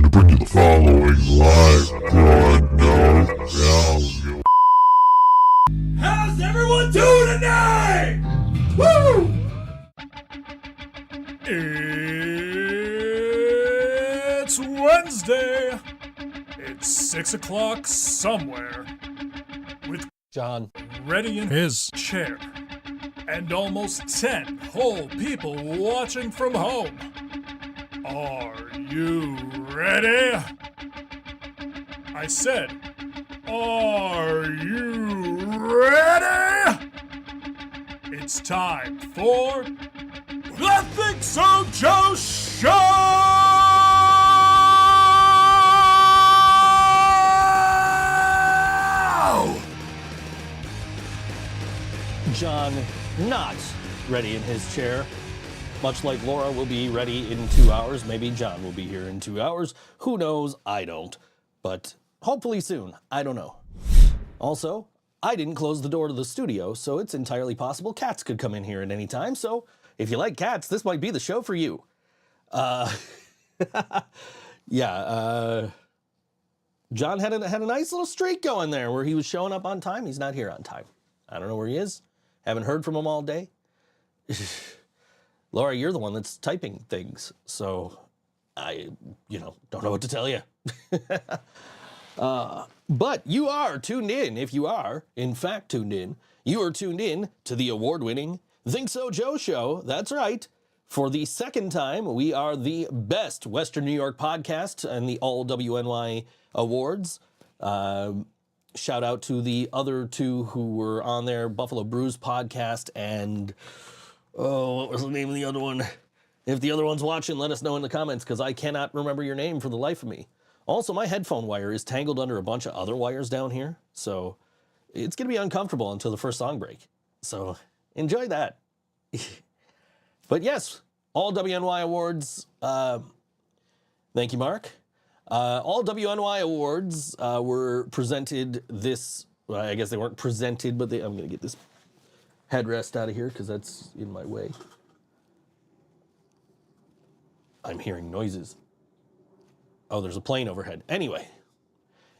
pleasure to bring you the following live broadcast. How's everyone doing tonight? Woo! It's Wednesday. It's 6 o'clock somewhere. With John ready in his chair. And almost 10 whole people watching from home. Are you ready? I said, are you ready? It's time for the ThinkSoJoE Show! John not ready in his chair. Much like Laura will be ready in 2 hours. Maybe John will be here in 2 hours. Who knows? I don't. But hopefully soon. I don't know. Also, I didn't close the door to the studio, so it's entirely possible cats could come in here at any time. So if you like cats, this might be the show for you. John had a nice little streak going there where he was showing up on time. He's not here on time. I don't know where he is. Haven't heard from him all day. Laura, you're the one that's typing things, so I, don't know what to tell you. But you are tuned in. If you are, in fact, tuned in, you are tuned in to the award-winning ThinkSoJoE Show. That's right. For the second time, we are the best Western New York podcast and the All WNY Awards. Shout out to the other two who were on there, Buffalo Brews podcast and... oh, what was the name of the other one? If the other one's watching, let us know in the comments, because I cannot remember your name for the life of me. Also, my headphone wire is tangled under a bunch of other wires down here, so it's going to be uncomfortable until the first song break. So enjoy that. But yes, all WNY Awards. Thank you, Mark. All WNY Awards were presented this... well, I guess they weren't presented, but I'm going to get this headrest out of here because that's in my way. I'm hearing noises. Oh, there's a plane overhead. Anyway.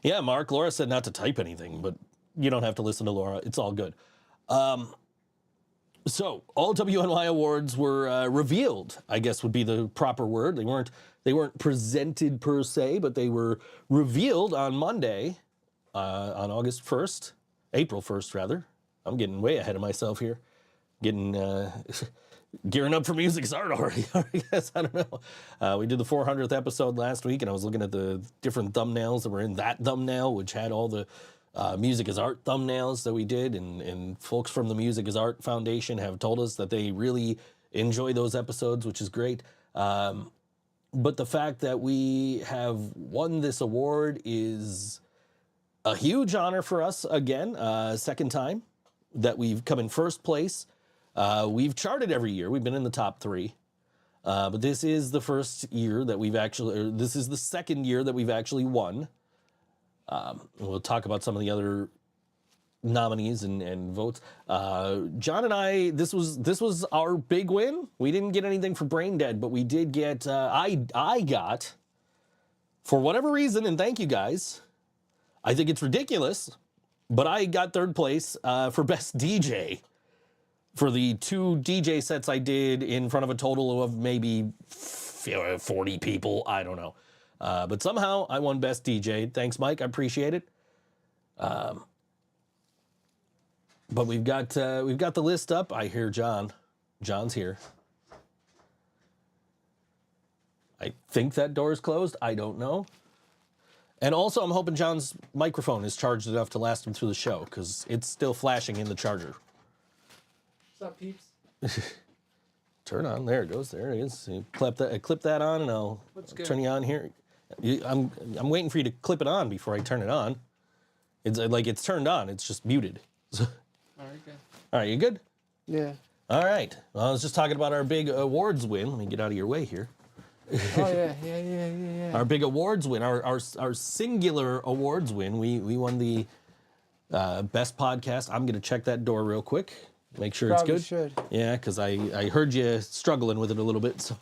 Yeah, Mark, Laura said not to type anything, but you don't have to listen to Laura. It's all good. So, all WNY Awards were revealed, I guess would be the proper word. They weren't presented per se, but they were revealed on Monday, on August 1st, April 1st, rather. I'm getting way ahead of myself here. Getting, gearing up for Music is Art already, I guess, I don't know. We did the 400th episode last week, and I was looking at the different thumbnails that were in that thumbnail, which had all the Music is Art thumbnails that we did, and folks from the Music is Art Foundation have told us that they really enjoy those episodes, which is great. But the fact that we have won this award is a huge honor for us again, second time that we've come in first place. We've charted every year. We've been in the top 3. But this is the first year that we've actually, or this is the second year that we've actually won. We'll talk about some of the other nominees and votes. John and I, this was our big win. We didn't get anything for Brain Dead, but we did get, I got, for whatever reason, and thank you guys, I think it's ridiculous, but I got third place for Best DJ for the 2 DJ sets I did in front of a total of maybe 40 people. I don't know. But somehow I won Best DJ. Thanks, Mike. I appreciate it. But we've got the list up. I hear John. John's here. I think that door is closed. I don't know. And also, I'm hoping John's microphone is charged enough to last him through the show, because it's still flashing in the charger. What's up, peeps? Turn on. There it goes. There it is. You clip that on, and I'll turn you on here. I'm waiting for you to clip it on before I turn it on. It's like it's turned on. It's just muted. All right, good. All right, you good? Yeah. All right. Well, I was just talking about our big awards win. Let me get out of your way here. Oh yeah. Our big awards win, our singular awards win. We won the best podcast. I'm gonna check that door real quick, make sure Probably it's good. should. Yeah, because I heard you struggling with it a little bit. So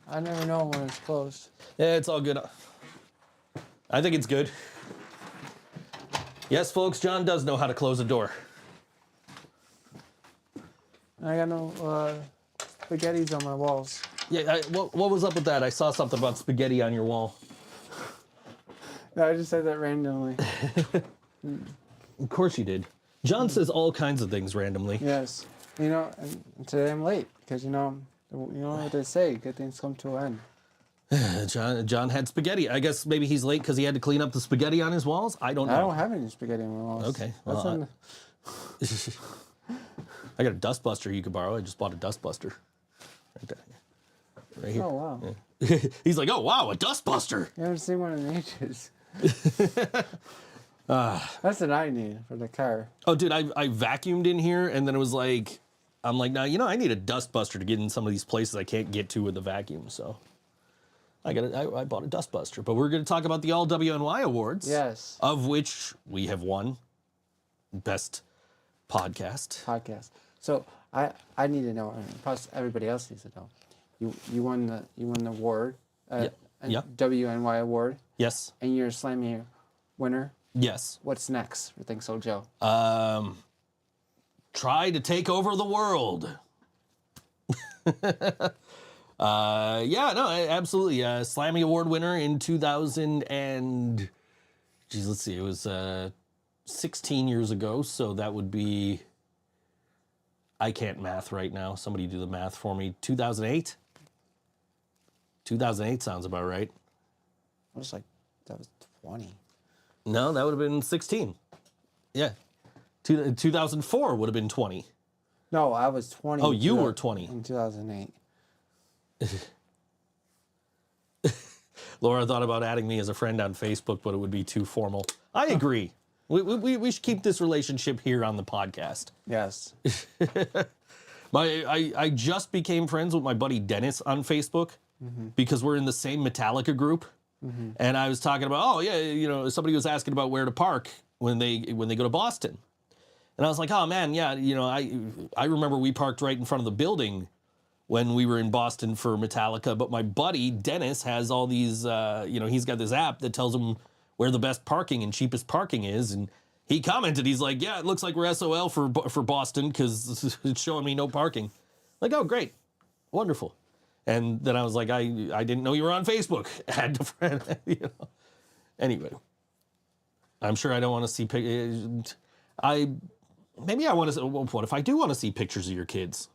I never know when it's closed. yeah, it's all good. I think it's good. Yes, folks, John does know how to close a door. I got no spaghettis on my walls. Yeah, what was up with that? I saw something about spaghetti on your wall. No, I just said that randomly. Of course you did. John says all kinds of things randomly. Yes. You know, and today I'm late because, you know what they say, good things come to an end. John had spaghetti. I guess maybe he's late because he had to clean up the spaghetti on his walls. I don't know. I don't have any spaghetti on my walls. Okay. That's Well, I got a dustbuster you could borrow. I just bought a dustbuster. Right there. Right here. Oh, wow. Yeah. He's like, oh, wow, a dustbuster. You haven't seen one in ages. That's what I need for the car. Oh, dude, I vacuumed in here, and then it was like, I'm like, now, I need a dustbuster to get in some of these places I can't get to with the vacuum, so I bought a dustbuster. But we're going to talk about the All WNY Awards. Yes. Of which we have won Best Podcast. So I need to know, and plus everybody else needs to know. You won the award, WNY award. Yes. And you're a Slammy winner. Yes. What's next for ThinkSoJoE? Try to take over the world. Absolutely. Slammy Award winner in 2000 and, let's see, it was 16 years ago, so that would be, I can't math right now. Somebody do the math for me. 2008? 2008 sounds about right. I was like, that was 20. No, that would have been 16. Yeah. 2004 would have been 20. No, I was 20. Oh, you were 20. In 2008. Laura thought about adding me as a friend on Facebook, but it would be too formal. I agree. We should keep this relationship here on the podcast. Yes. I just became friends with my buddy Dennis on Facebook because we're in the same Metallica group. And I was talking about, somebody was asking about where to park when they go to Boston. And I was like, oh man, yeah, I remember we parked right in front of the building when we were in Boston for Metallica, but my buddy Dennis has all these, he's got this app that tells him where the best parking and cheapest parking is, and he commented, he's like, yeah, it looks like we're SOL for Boston because it's showing me no parking. Like, oh, great, wonderful. And then I was like, I didn't know you were on Facebook. Add to friend, Anyway, I'm sure I don't want to see maybe I want to. What if I do want to see pictures of your kids?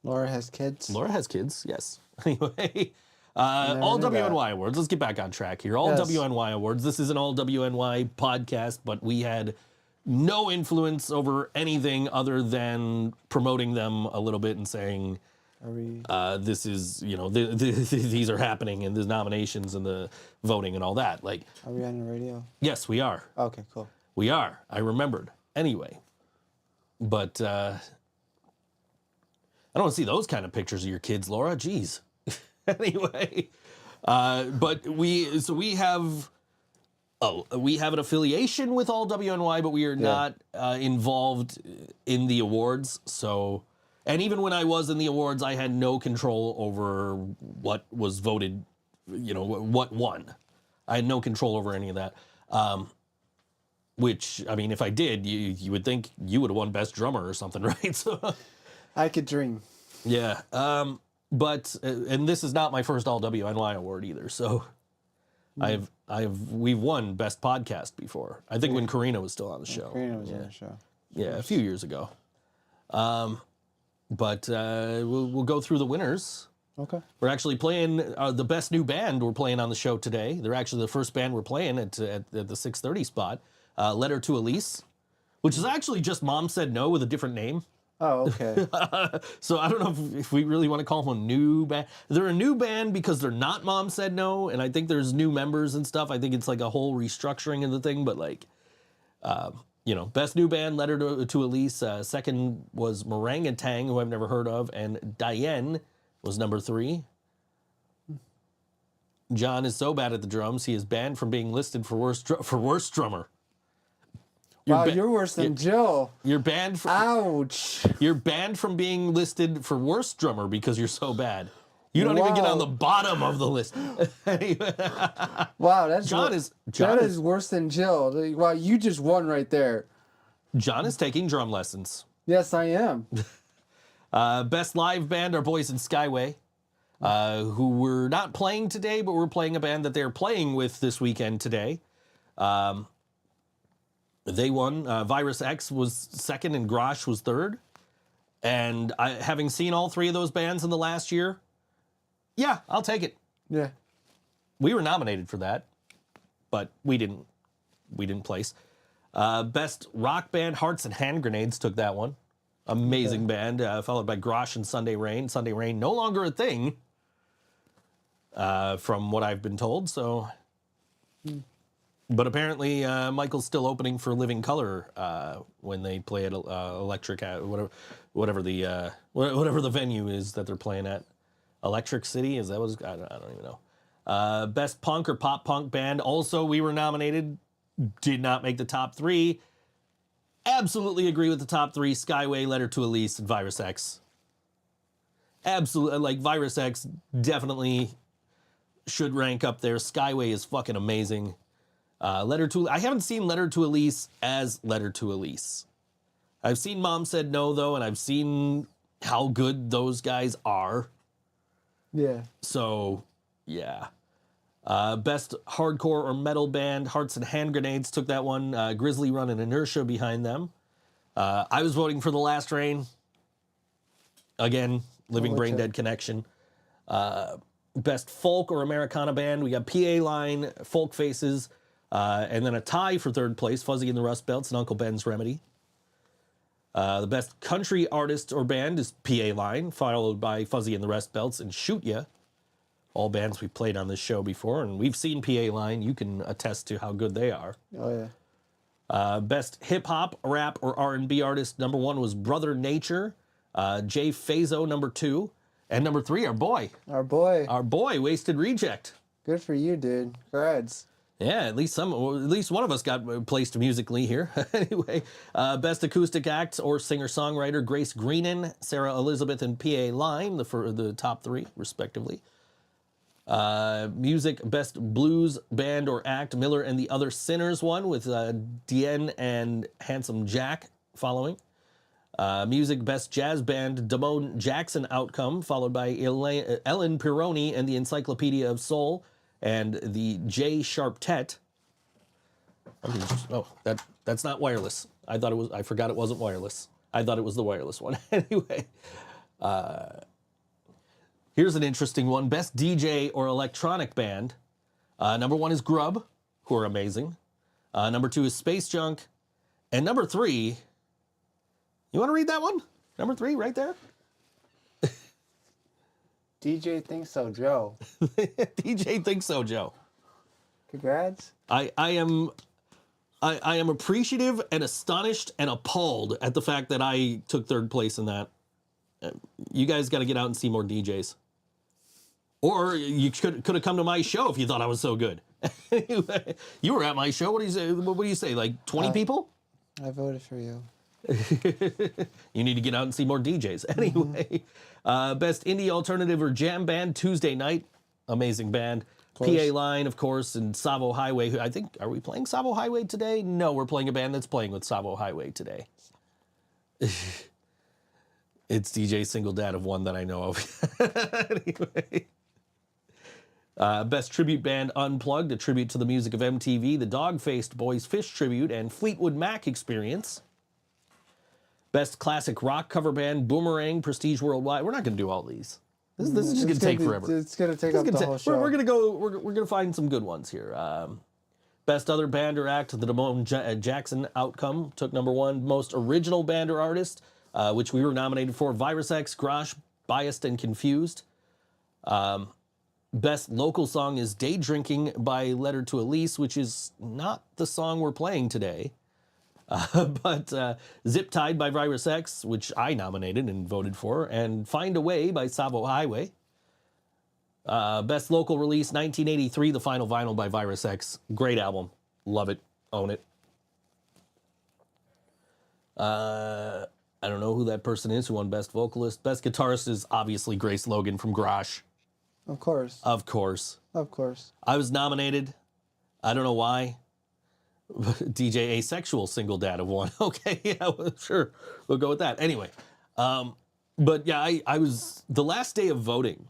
Laura has kids. Laura has kids. Yes. Anyway, all WNY Awards. Let's get back on track here. All WNY Awards. This is an all WNY podcast, but we had no influence over anything other than promoting them a little bit and saying, this is, these are happening and the nominations and the voting and all that. Like, are we on the radio? Yes, we are. Okay, cool. We are. I remembered. Anyway, but I don't want to see those kind of pictures of your kids, Laura. Jeez. Anyway, but we have an affiliation with All WNY, but we are not involved in the awards. So, and even when I was in the awards, I had no control over what was voted, what won. I had no control over any of that. Which, I mean, if I did, you would think you would have won Best Drummer or something, right? So, I could dream. Yeah. But and this is not my first All WNY award either. So we've won Best Podcast before. I think when Karina was still on the show. Karina was on the show. Yeah, a few years ago. But we'll go through the winners. Okay. We're actually playing the best new band we're playing on the show today. They're actually the first band we're playing at the 6:30 spot. Letter to Elise, which is actually just Mom Said No with a different name. Oh, okay. So I don't know if we really want to call them a new band. They're a new band because they're not Mom Said No, and I think there's new members and stuff. I think it's like a whole restructuring of the thing, but like, best new band, Letter to Elise. Second was Meringatang, who I've never heard of, and Diane was number 3. John is so bad at the drums, he is banned from being listed for worst drummer. You're worse than Jill. You're banned. Ouch. You're banned from being listed for worst drummer because you're so bad. You don't even get on Wow. the bottom of the list. Wow, that's John that is is worse than Jill. Wow, you just won right there. John is taking drum lessons. Yes, I am. Best live band are Boys in Skyway, who were not playing today, but we're playing a band that they're playing with this weekend today. They won. Virus X was second and Grosh was third. And having seen all three of those bands in the last year, yeah, I'll take it. Yeah. We were nominated for that, but we didn't place. Best rock band, Hearts and Hand Grenades took that one. Amazing band, followed by Grosh and Sunday Rain. Sunday Rain no longer a thing, from what I've been told. So, but apparently Michael's still opening for Living Color when they play at Electric, whatever the venue is that they're playing at. Electric City, is that what I don't even know. Best punk or pop punk band, also we were nominated, did not make the top three. Absolutely agree with the top three: Skyway, Letter to Elise, and Virus X. Absolutely, like Virus X definitely should rank up there. Skyway is fucking amazing. I haven't seen Letter to Elise as Letter to Elise. I've seen Mom Said No though, and I've seen how good those guys are. Yeah. So, yeah. Best hardcore or metal band, Hearts and Hand Grenades took that one. Grizzly Run and Inertia behind them. I was voting for The Last Rain. Again, Living Brain Dead Connection. Best folk or Americana band, we got PA Line, Folk Faces, and then a tie for third place, Fuzzy and the Rust Belts and Uncle Ben's Remedy. The best country artist or band is PA Line, followed by Fuzzy and the Rust Belts and Shoot Ya. All bands we've played on this show before, and we've seen PA Line. You can attest to how good they are. Oh, yeah. Best hip-hop, rap, or R&B artist, number one was Brother Nature. Jay Fazo, number two. And number three, our boy. Our boy. Wasted Reject. Good for you, dude. Congrats. Yeah, at least one of us got placed musically here. Anyway, best acoustic act or singer-songwriter, Grace Greenan, Sarah Elizabeth, and PA Line, the top three, respectively. Music, best blues band or act, Miller and the Other Sinners won with Dien and Handsome Jack following. Music, best jazz band, Damone Jackson Outcome, followed by Ellen Pironi and the Encyclopedia of Soul and the J Sharptet. Oh, that's not wireless. I forgot it wasn't wireless. I thought it was the wireless one. Anyway, here's an interesting one. Best DJ or electronic band. Number one is Grub, who are amazing. Number two is Space Junk. And number three, you want to read that one? Number three, right there. DJ ThinkSoJoE. DJ ThinkSoJoE. Congrats. I am appreciative and astonished and appalled at the fact that I took third place in that. You guys got to get out and see more DJs. Or you could have come to my show if you thought I was so good. Anyway, you were at my show. What do you say? Like 20 people? I voted for you. You need to get out and see more DJs. Anyway, best indie alternative or jam band, Tuesday Night, amazing band. PA Line, of course, and Savo Highway. Who I think, are we playing Savo Highway today? No, we're playing a band that's playing with Savo Highway today. It's DJ Single Dad of one that I know of. Anyway. Best tribute band, Unplugged, a tribute to the music of MTV, the Dog-Faced Boys Fish tribute, and Fleetwood Mac Experience. Best classic rock cover band, Boomerang, Prestige Worldwide. We're not going to do all these. This is just going to take forever. It's going to take up the whole show. We're going to find some good ones here. Best other band or act, the Damone Jackson Outcome took number one. Most original band or artist, which we were nominated for, Virus X, Grosh, Biased and Confused. Best local song is Day Drinking by Letter to Elise, which is not the song we're playing today. But Zip Tied by Virus X, which I nominated and voted for, and Find a Way by Savo Highway. Best local release, 1983, The Final Vinyl by Virus X. Great album. Love it. Own it. I don't know who that person is who won Best Vocalist. Best Guitarist is obviously Grace Logan from Grosh. Of course. Of course. Of course. I was nominated. I don't know why. DJ Asexual Single Dad of one. Okay, yeah, well, sure. We'll go with that. Anyway, but yeah, I was, the last day of voting,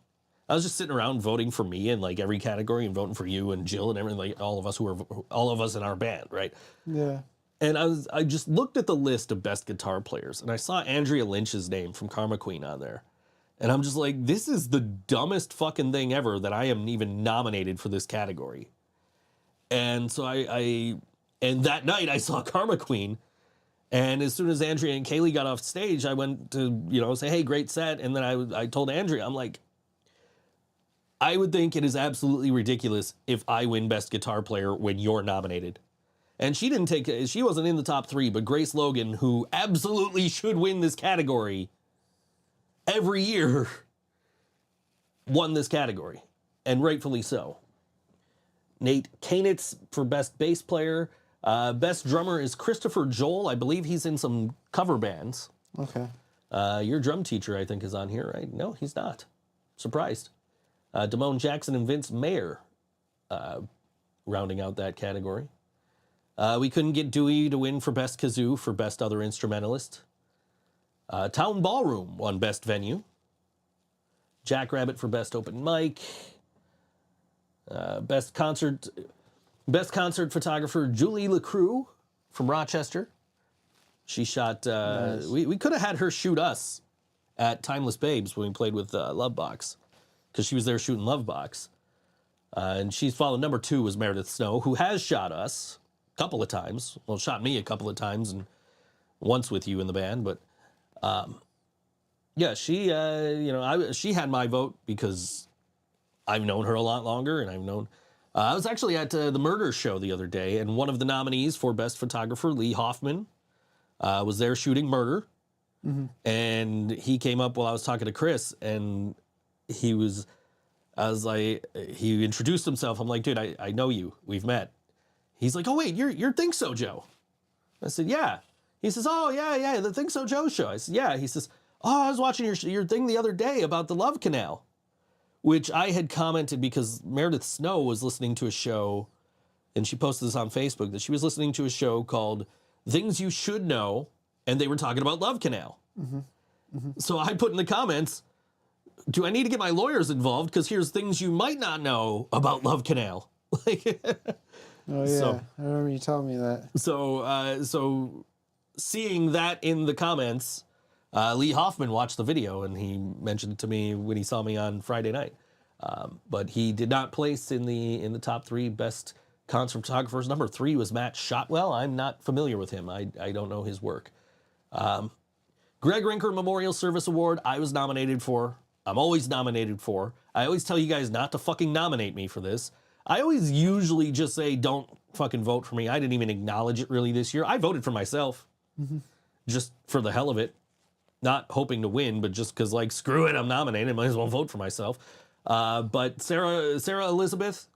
I was just sitting around voting for me in like every category and voting for you and Jill and everything, like all of us in our band, right? Yeah. And I just looked at the list of best guitar players and I saw Andrea Lynch's name from Karma Queen on there. And I'm just like, this is the dumbest fucking thing ever that I am even nominated for this category. And so and that night I saw Karma Queen. And as soon as Andrea and Kaylee got off stage, I went to, say, hey, great set. And then I told Andrea, I'm like, I would think it is absolutely ridiculous if I win best guitar player when you're nominated. And she wasn't in the top 3, but Grace Logan, who absolutely should win this category every year, won this category, and rightfully so. Nate Kanitz for best bass player. Best drummer is Christopher Joel. I believe he's in some cover bands. Okay. Your drum teacher, I think, is on here, right? No, he's not. Surprised. Damone Jackson and Vince Mayer rounding out that category. We couldn't get Dewey to win for best kazoo for best other instrumentalist. Town Ballroom won best venue. Jackrabbit for best open mic. Best concert photographer Julie LaCrue from Rochester. She shot. Nice. We could have had her shoot us at Timeless Babes when we played with Lovebox, because she was there shooting Lovebox. And she's followed. Number 2 was Meredith Snow, who has shot us a couple of times. Well, shot me a couple of times, and once with you in the band. But yeah, she she had my vote because I've known her a lot longer, and I've known. I was actually at the Murder Show the other day, and one of the nominees for best photographer, Lee Hoffman, was there shooting Murder. Mm-hmm. And he came up while I was talking to Chris, and he introduced himself. I'm like, dude, I know you. We've met. He's like, oh, wait, you're ThinkSoJoE. I said, yeah. He says, oh, yeah, the ThinkSoJoE show. I said, yeah. He says, oh, I was watching your thing the other day about the Love Canal, which I had commented because Meredith Snow was listening to a show, and she posted this on Facebook, that she was listening to a show called Things You Should Know, and they were talking about Love Canal. Mm-hmm. Mm-hmm. So I put in the comments, do I need to get my lawyers involved? Because here's things you might not know about Love Canal. Oh, yeah. So, I remember you telling me that. So seeing that in the comments, Lee Hoffman watched the video, and he mentioned it to me when he saw me on Friday night. But he did not place in the top 3 best concert photographers. Number 3 was Matt Shotwell. I'm not familiar with him. I don't know his work. Greg Rinker Memorial Service Award, I was nominated for. I'm always nominated for. I always tell you guys not to fucking nominate me for this. I always usually just say, don't fucking vote for me. I didn't even acknowledge it really this year. I voted for myself, just for the hell of it. Not hoping to win, but just because, like, screw it, I'm nominated. Might as well vote for myself. But Sarah Elizabeth,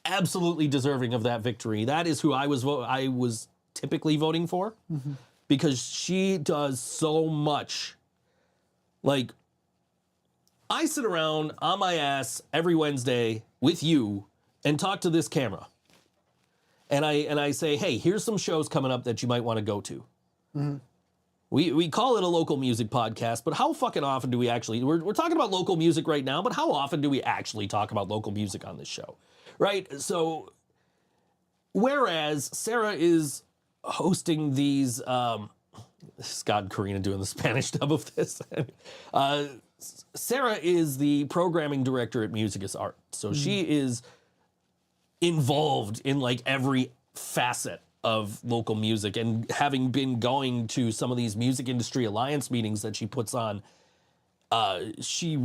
absolutely deserving of that victory. That is who I was typically voting for, because she does so much. Like, I sit around on my ass every Wednesday with you and talk to this camera. And I say, hey, here's some shows coming up that you might want to go to. Mm-hmm. We call it a local music podcast, but how fucking often do we actually, we're talking about local music right now, but how often do we actually talk about local music on this show, right? So, whereas Sarah is hosting these, Scott and Karina doing the Spanish dub of this, Sarah is the programming director at Music is Art, so she is involved in like every facet of local music, and having been going to some of these music industry alliance meetings that she puts on, she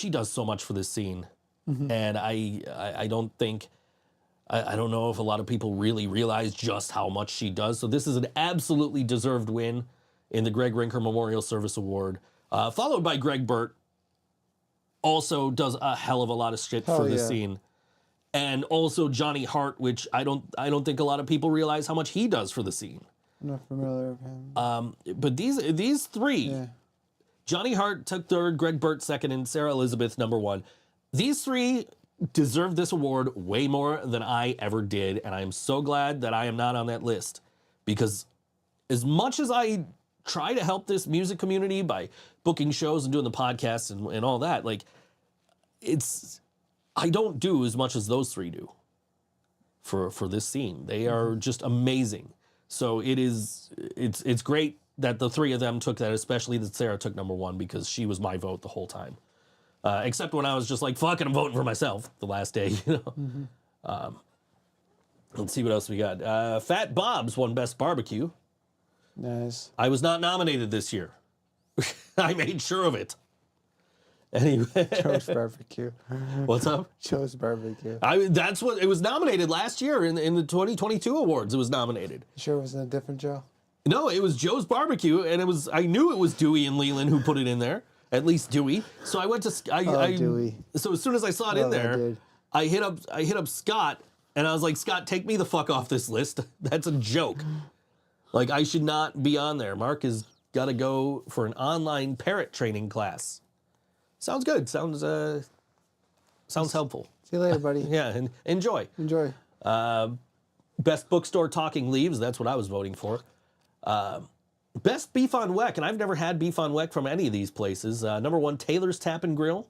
does so much for this scene. And I don't think, I don't know if a lot of people really realize just how much she does. So this is an absolutely deserved win in the Greg Rinker Memorial Service Award, followed by Greg Burt. Also does a hell of a lot of shit for this scene. And also Johnny Hart, which I don't think a lot of people realize how much he does for the scene. I'm not familiar with him. But these 3, Johnny Hart took 3rd, Greg Burt 2nd, and Sarah Elizabeth number 1. these three deserve this award way more than I ever did, and I'm so glad that I am not on that list, because as much as I try to help this music community by booking shows and doing the podcasts and all that, like, I don't do as much as those three do for this scene. They are just amazing. So it's great that the three of them took that, especially that Sarah took number one, because she was my vote the whole time. Except when I was just like, fuck it, I'm voting for myself the last day, you know. Let's see what else we got. Fat Bob's won Best Barbecue. Nice. I was not nominated this year. I made sure of it. Anyway. Joe's Barbecue. What's up? Joe's Barbecue. That's what it was nominated last year in the 2022 awards. It was nominated. Sure it wasn't a different Joe? No, it was Joe's Barbecue, and I knew it was Dewey and Leland who put it in there. At least Dewey. So I went to Dewey. So as soon as I saw it in there, I hit up Scott, and I was like, Scott, take me the fuck off this list. That's a joke. Like, I should not be on there. Mark has got to go for an online parrot training class. Sounds good. Sounds helpful. See you later, buddy. Yeah, and enjoy. Enjoy. Best bookstore talking leaves. That's what I was voting for. Best beef on weck, and I've never had beef on weck from any of these places. Number one, Taylor's Tap and Grill.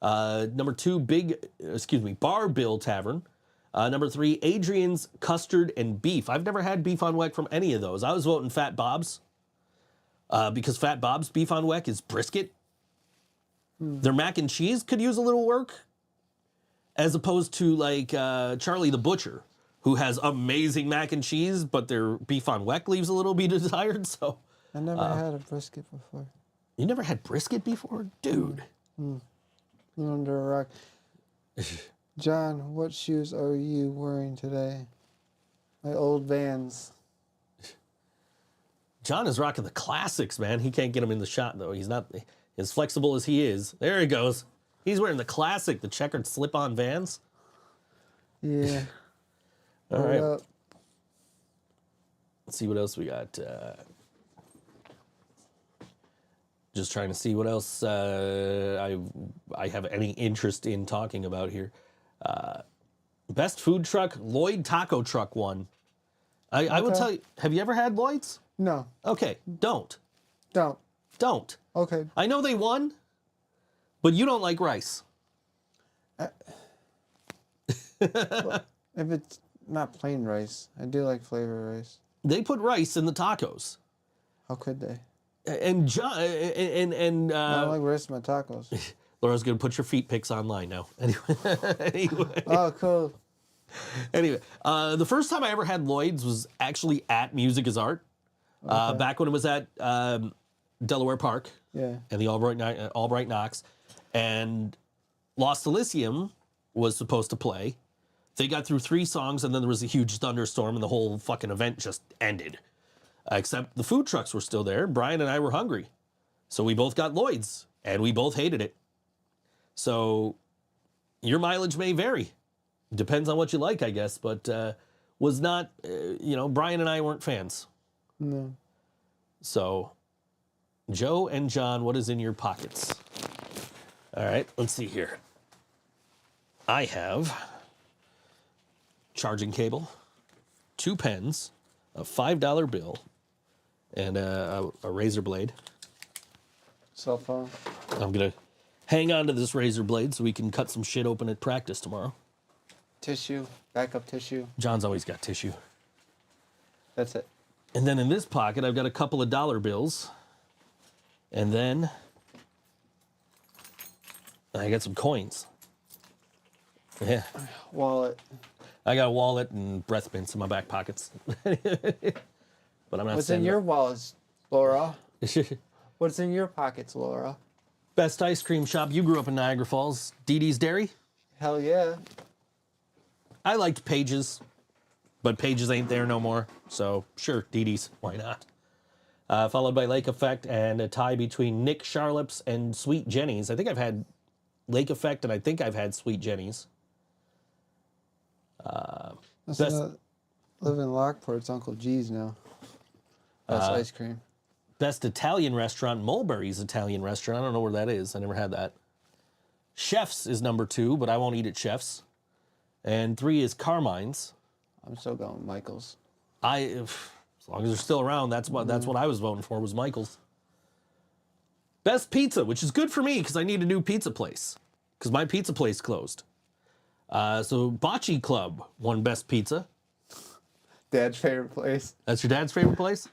Number two, Bar Bill Tavern. Number three, Adrian's Custard and Beef. I've never had beef on weck from any of those. I was voting Fat Bob's because Fat Bob's beef on weck is brisket. Their mac and cheese could use a little work, as opposed to like Charlie the Butcher, who has amazing mac and cheese, but their beef on weck leaves a little bit desired. So I never had a brisket before. You never had brisket before? Dude. Under a rock. John, what shoes are you wearing today? My old Vans. John is rocking the classics, man. He can't get them in the shot, though. He's not as flexible as he is. There he goes. He's wearing the classic, the checkered slip-on Vans. Yeah. All right. Let's see what else we got. Just trying to see what else I have any interest in talking about here. Best food truck, Lloyd Taco Truck won. I will tell you, have you ever had Lloyd's? No. Okay, don't. Don't. Okay. I know they won, but you don't like rice. If it's not plain rice, I do like flavored rice. They put rice in the tacos. How could they? And John I don't like rice in my tacos. Laura's gonna put your feet pics online now. Anyway. Oh, cool. Anyway, the first time I ever had Lloyd's was actually at Music is Art, back when it was at Delaware Park. Yeah. And the Albright Knox, and Lost Elysium was supposed to play. They got through 3 songs, and then there was a huge thunderstorm, and the whole fucking event just ended. Except the food trucks were still there. Brian and I were hungry, so we both got Lloyd's, and we both hated it. So your mileage may vary. Depends on what you like, I guess, but was not, Brian and I weren't fans. No. So, Joe and John, what is in your pockets? All right, let's see here. I have charging cable, 2 pens, a $5 bill, and a razor blade. Cell phone. I'm going to hang on to this razor blade so we can cut some shit open at practice tomorrow. Tissue. Backup tissue. John's always got tissue. That's it. And then in this pocket, I've got a couple of dollar bills. And then I got some coins. Yeah. Wallet. I got a wallet and breath mints in my back pockets. But I'm not What's in your wallets, Laura? What's in your pockets, Laura? Best ice cream shop. You grew up in Niagara Falls. Dee Dee's Dairy. Hell yeah. I liked Pages, but Pages ain't there no more. So sure, Dee Dee's. Why not? Followed by Lake Effect and a tie between Nick Charlops and Sweet Jenny's. I think I've had Lake Effect and I think I've had Sweet Jenny's. Live in Lockport. It's Uncle G's now. That's ice cream. Best Italian restaurant, Mulberry's Italian restaurant. I don't know where that is. I never had that. Chef's is number 2, but I won't eat at Chef's. And 3 is Carmine's. I'm still going with Michael's. As long as they're still around, that's what I was voting for, was Michael's. Best pizza, which is good for me because I need a new pizza place because my pizza place closed. So Bocce Club won best pizza. Dad's favorite place. That's your dad's favorite place?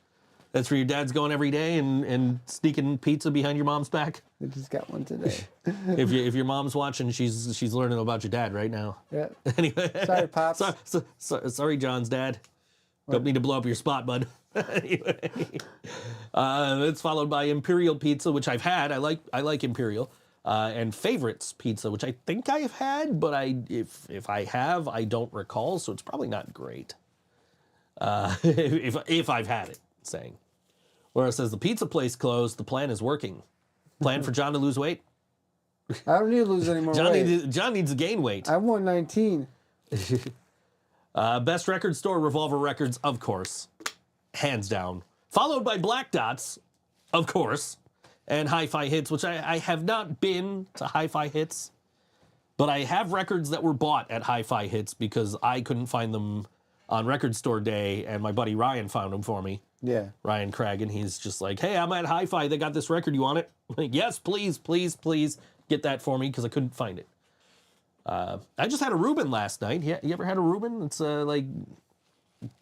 That's where your dad's going every day and sneaking pizza behind your mom's back? I just got one today. If your mom's watching, she's learning about your dad right now. Yeah. Anyway. Sorry, Pops. Sorry, John's dad. Don't need to blow up your spot, bud. Anyway. It's followed by Imperial Pizza, which I've had. I like Imperial. And Favorites Pizza, which I think I've had, but if I have, I don't recall, so it's probably not great. If I've had it, saying. Where it says the pizza place closed, the plan is working. Plan for John to lose weight? I don't need to lose any more weight. John needs to gain weight. I'm 119. Best record store, Revolver Records, of course. Hands down. Followed by Black Dots, of course. And Hi-Fi Hits, which I have not been to Hi-Fi Hits. But I have records that were bought at Hi-Fi Hits because I couldn't find them on record store day, and my buddy Ryan found them for me. Yeah. Ryan Craig, and he's just like, hey, I'm at Hi-Fi. They got this record. You want it? I'm like, yes, please, please, please get that for me because I couldn't find it. I just had a Reuben last night. You ever had a Reuben? It's like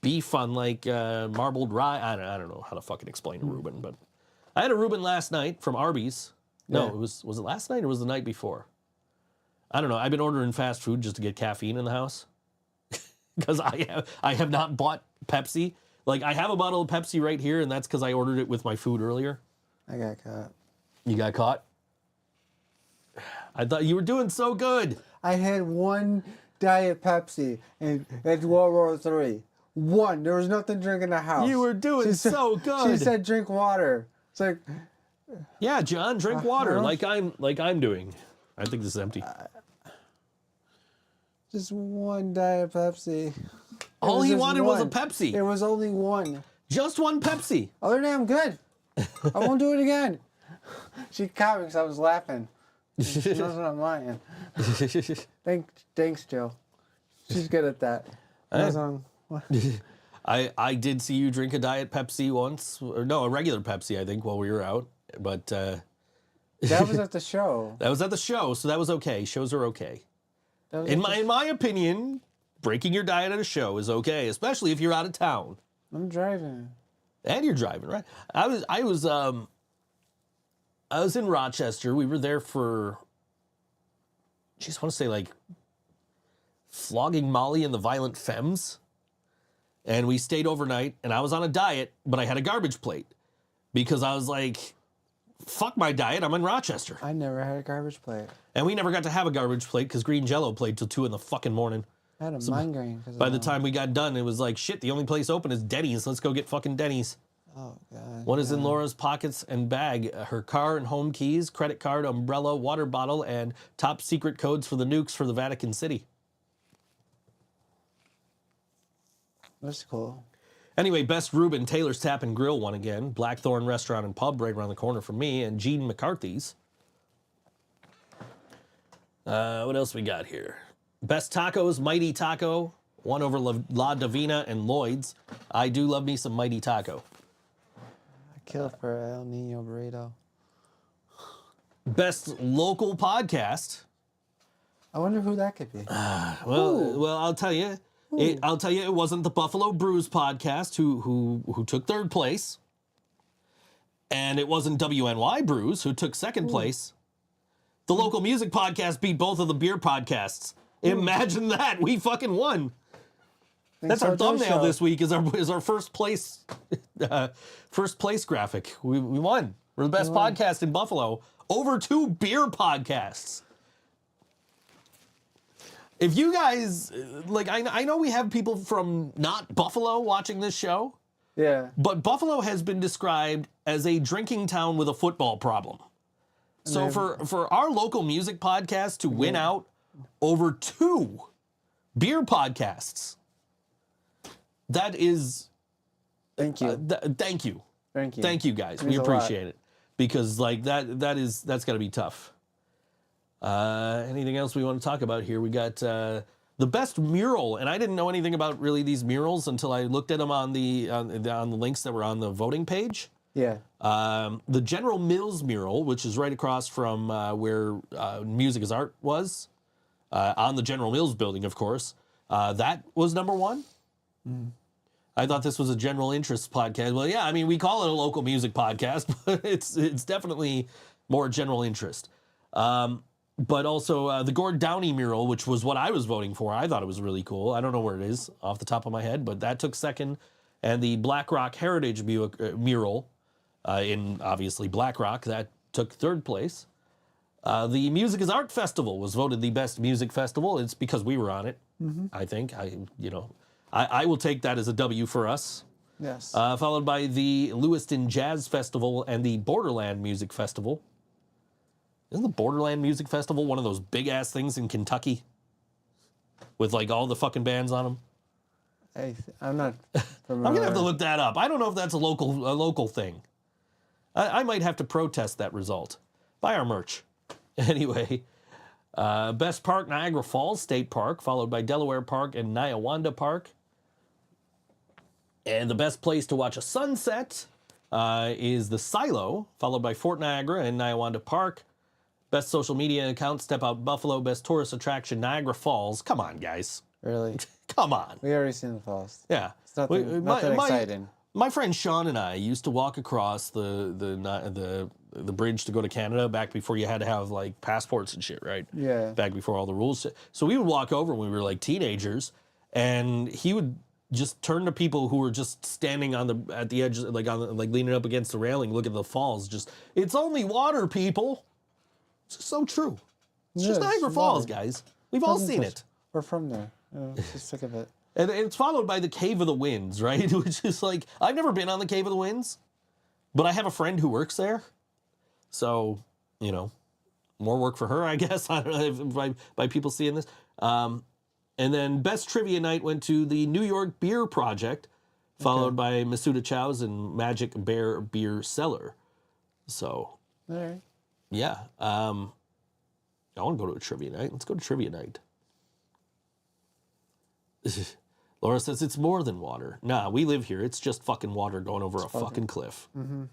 beef on like marbled rye. I don't know how to fucking explain a Reuben, but I had a Reuben last night from Arby's. No, Yeah. was it last night or was it the night before? I don't know. I've been ordering fast food just to get caffeine in the house because I have not bought Pepsi. Like, I have a bottle of Pepsi right here, and that's because I ordered it with my food earlier. I got caught. You got caught? I thought you were doing so good. I had one Diet Pepsi, and it's World War III. One. There was nothing to drink in the house. You were doing so good. She said drink water. It's like, Yeah, John, drink water Uh-huh. like I'm doing. I think this is empty. just one Diet Pepsi. All he just wanted was a one. Pepsi. It was only one. Just one Pepsi. Other than that, I'm good. I won't do it again. She caught me because I was laughing. She knows what I'm lying. Thanks, Joe. She's good at that. I did see you drink a Diet Pepsi once. Or no, a regular Pepsi, I think, while we were out. But that was at the show. that was at the show, so that was okay. Shows are okay. That was In at the my opinion, breaking your diet at a show is okay, especially if you're out of town. I'm driving. And you're driving, right? I was in Rochester. We were there for, I just want to say like Flogging Molly and the Violent Femmes. And we stayed overnight, and I was on a diet, but I had a garbage plate because I was like, fuck my diet, I'm in Rochester. I never had a garbage plate. And we never got to have a garbage plate because Green Jello played till 2 in the fucking morning. I had a migraine. By the time we got done, it was like, shit, the only place open is Denny's. Let's go get fucking Denny's. Oh, God. One is in Laura's pockets and bag, her car and home keys, credit card, umbrella, water bottle, and top secret codes for the nukes for the Vatican City. That's cool. Anyway, Best Reuben, Taylor's Tap and Grill won again. Blackthorn Restaurant and Pub right around the corner from me, and Gene McCarthy's. What else we got here? Best Tacos, Mighty Taco, won over La Divina and Lloyd's. I do love me some Mighty Taco. I kill for El Nino Burrito. Best Local Podcast. I wonder who that could be. Well, I'll tell you. It wasn't the Buffalo Brews podcast who took third place, and it wasn't WNY Brews who took second place. The Local Music Podcast beat both of the beer podcasts. Imagine that, we fucking won. That's our thumbnail this week. Is our first place graphic. We won. We're the best podcast in Buffalo over 2 beer podcasts. If you guys, like, I know we have people from not Buffalo watching this show. Yeah. But Buffalo has been described as a drinking town with a football problem. So for our local music podcast to win out over 2 beer podcasts, that is... Thank you. Thank you. Thank you. Thank you, guys. Means We a appreciate it. Because, like, that's got to be tough. Anything else we want to talk about here? We got the best mural, and I didn't know anything about really these murals until I looked at them on the links that were on the voting page. Yeah. The General Mills mural, which is right across from where Music is Art was, on the General Mills building, of course, that was number one. Mm. I thought this was a general interest podcast. Well, yeah, I mean, we call it a local music podcast, but it's definitely more general interest. But also the Gord Downey mural, which was what I was voting for. I thought it was really cool. I don't know where it is off the top of my head, but that took second. And the Black Rock Heritage mural in, obviously, Black Rock, that took third place. The Music is Art Festival was voted the best music festival. It's because we were on it, I think. I will take that as a W for us. Yes. Followed by the Lewiston Jazz Festival and the Borderland Music Festival. Isn't the Borderland Music Festival one of those big-ass things in Kentucky? With, like, all the fucking bands on them? I'm not familiar. I'm going to have to look that up. I don't know if that's a local thing. I might have to protest that result. Buy our merch. Anyway, best park, Niagara Falls State Park, followed by Delaware Park and Niawanda Park. And the best place to watch a sunset is the Silo, followed by Fort Niagara and Niawanda Park. Best social media account, Step Out Buffalo. Best tourist attraction, Niagara Falls. Come on, guys. Really? Come on. We already seen the falls. Yeah. It's nothing exciting. My friend Sean and I used to walk across the bridge to go to Canada back before you had to have like passports and shit, right? Yeah. Back before all the rules. So we would walk over when we were like teenagers, and he would just turn to people who were just standing at the edge, like leaning up against the railing, look at the falls. Just, it's only water, people. It's so true. It's just Niagara Falls, guys. We've all seen it. We're from there. Just sick of it. And it's followed by the Cave of the Winds, right? Which is like, I've never been on the Cave of the Winds, but I have a friend who works there. So, more work for her, I guess. I don't know by people seeing this. And then best trivia night went to the New York Beer Project, followed by Masuda Chow's and Magic Bear Beer Cellar. So, all right. Yeah. I want to go to a trivia night. Let's go to trivia night. Laura says it's more than water. Nah, we live here. It's just fucking water going over a fucking cliff. Mm-hmm.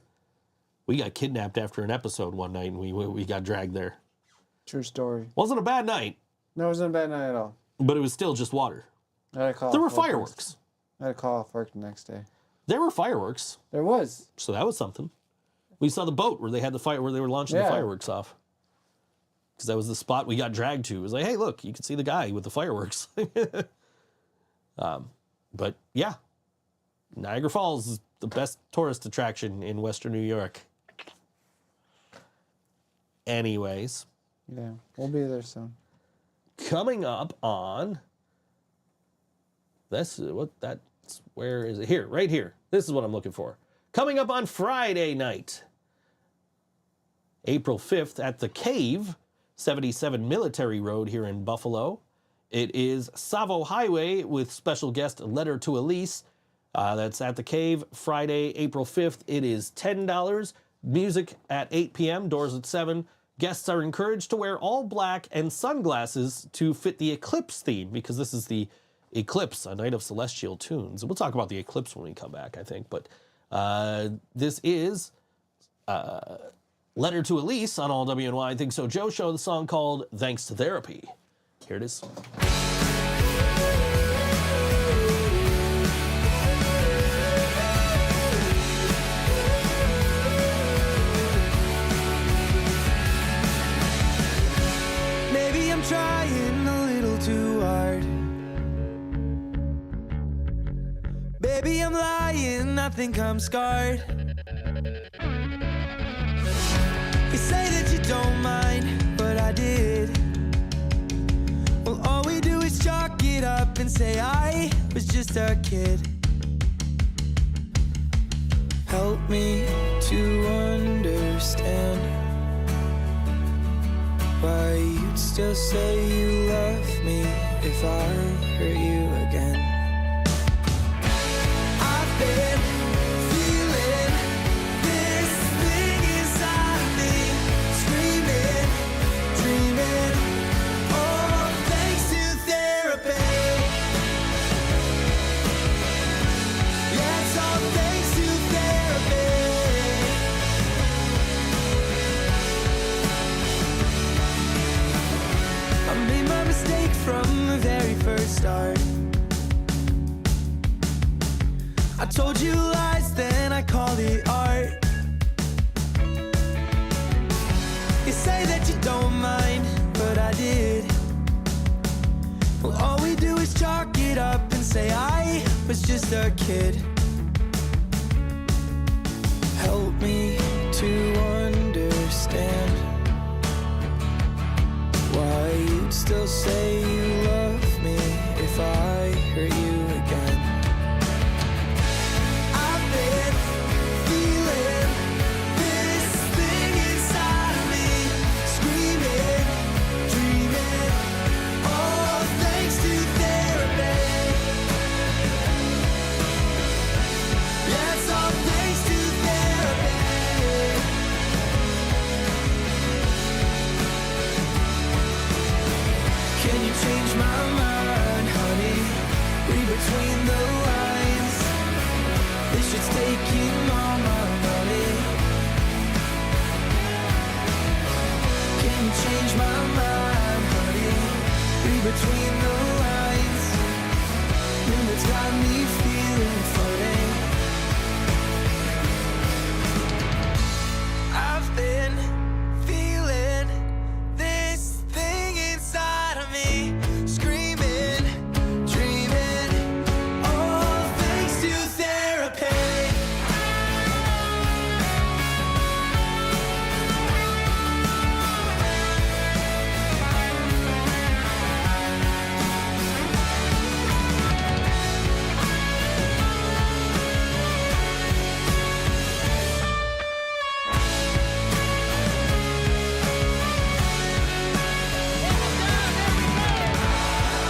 We got kidnapped after an episode one night, and we got dragged there. True story. Wasn't a bad night. No, it wasn't a bad night at all. But it was still just water. I had to call there were fireworks. I had to call off work the next day. There were fireworks. There was. So that was something. We saw the boat where they had where they were launching the fireworks off. Because that was the spot we got dragged to. It was like, hey, look, you can see the guy with the fireworks. But yeah, Niagara Falls is the best tourist attraction in Western New York. Anyways. Yeah, we'll be there soon. Coming up on where is it? Here, right here. This is what I'm looking for. Coming up on Friday night, April 5th at the Cave, 77 Military Road here in Buffalo. It is Savo Highway with special guest Letter to Elise. That's at the Cave, Friday, April 5th. It is $10. Music at 8 p.m., doors at 7. Guests are encouraged to wear all black and sunglasses to fit the eclipse theme, because this is the eclipse, a night of celestial tunes. We'll talk about the eclipse when we come back, I think. But this is Letter to Elise on All WNY Think So Joe Show, the song called Thanks to Therapy. Here it is. Maybe I'm trying a little too hard. Baby, I'm lying, I think I'm scarred. You say that you don't mind, but I did. Well, all we do is chalk it up and say I was just a kid. Help me to understand why you'd still say you love me if I hurt you again. I've been feeling this thing inside me, screaming, dreaming. I told you lies, then I called it art. You say that you don't mind, but I did. Well, all we do is chalk it up and say I was just a kid. Help me to understand why you'd still say you love me if I hurt you again. I've been feeling this thing inside of me, screaming, dreaming, all thanks to therapy. Yeah, it's all thanks to therapy. Can you change my mind, honey? Read between the lines. This shit's taking all my money. Can you change my mind, honey? Read between the lines. And it's got me feeling funny. I've been feeling this thing inside of me, screaming, dreaming, all thanks to therapy.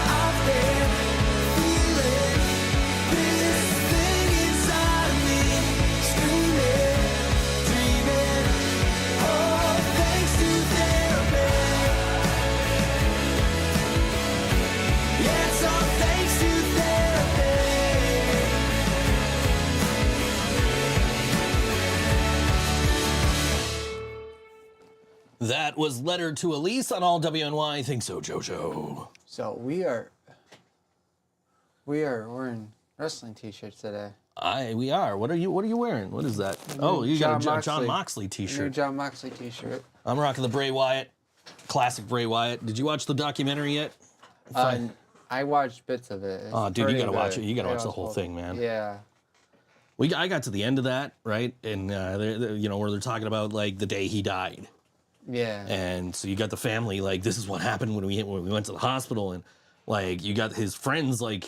I've been feeling this thing inside of me, screaming, dreaming, all thanks to therapy. Yeah, it's all thanks to therapy. That was Letter to Elise on all WNY. Think so, JoJo. So we are wearing wrestling t-shirts today. We are. What are you wearing? What is that? Oh, you got a John Moxley New t-shirt. John Moxley t-shirt. I'm rocking the Bray Wyatt, classic Bray Wyatt. Did you watch the documentary yet? I watched bits of it. It's Oh, dude, you pretty gotta watch good. it. You gotta Yeah, watch the it's whole cool. thing, man. Yeah. I got to the end of that, right? And where they're talking about like the day he died. Yeah. And so you got the family like, this is what happened when we went to the hospital, and like you got his friends like,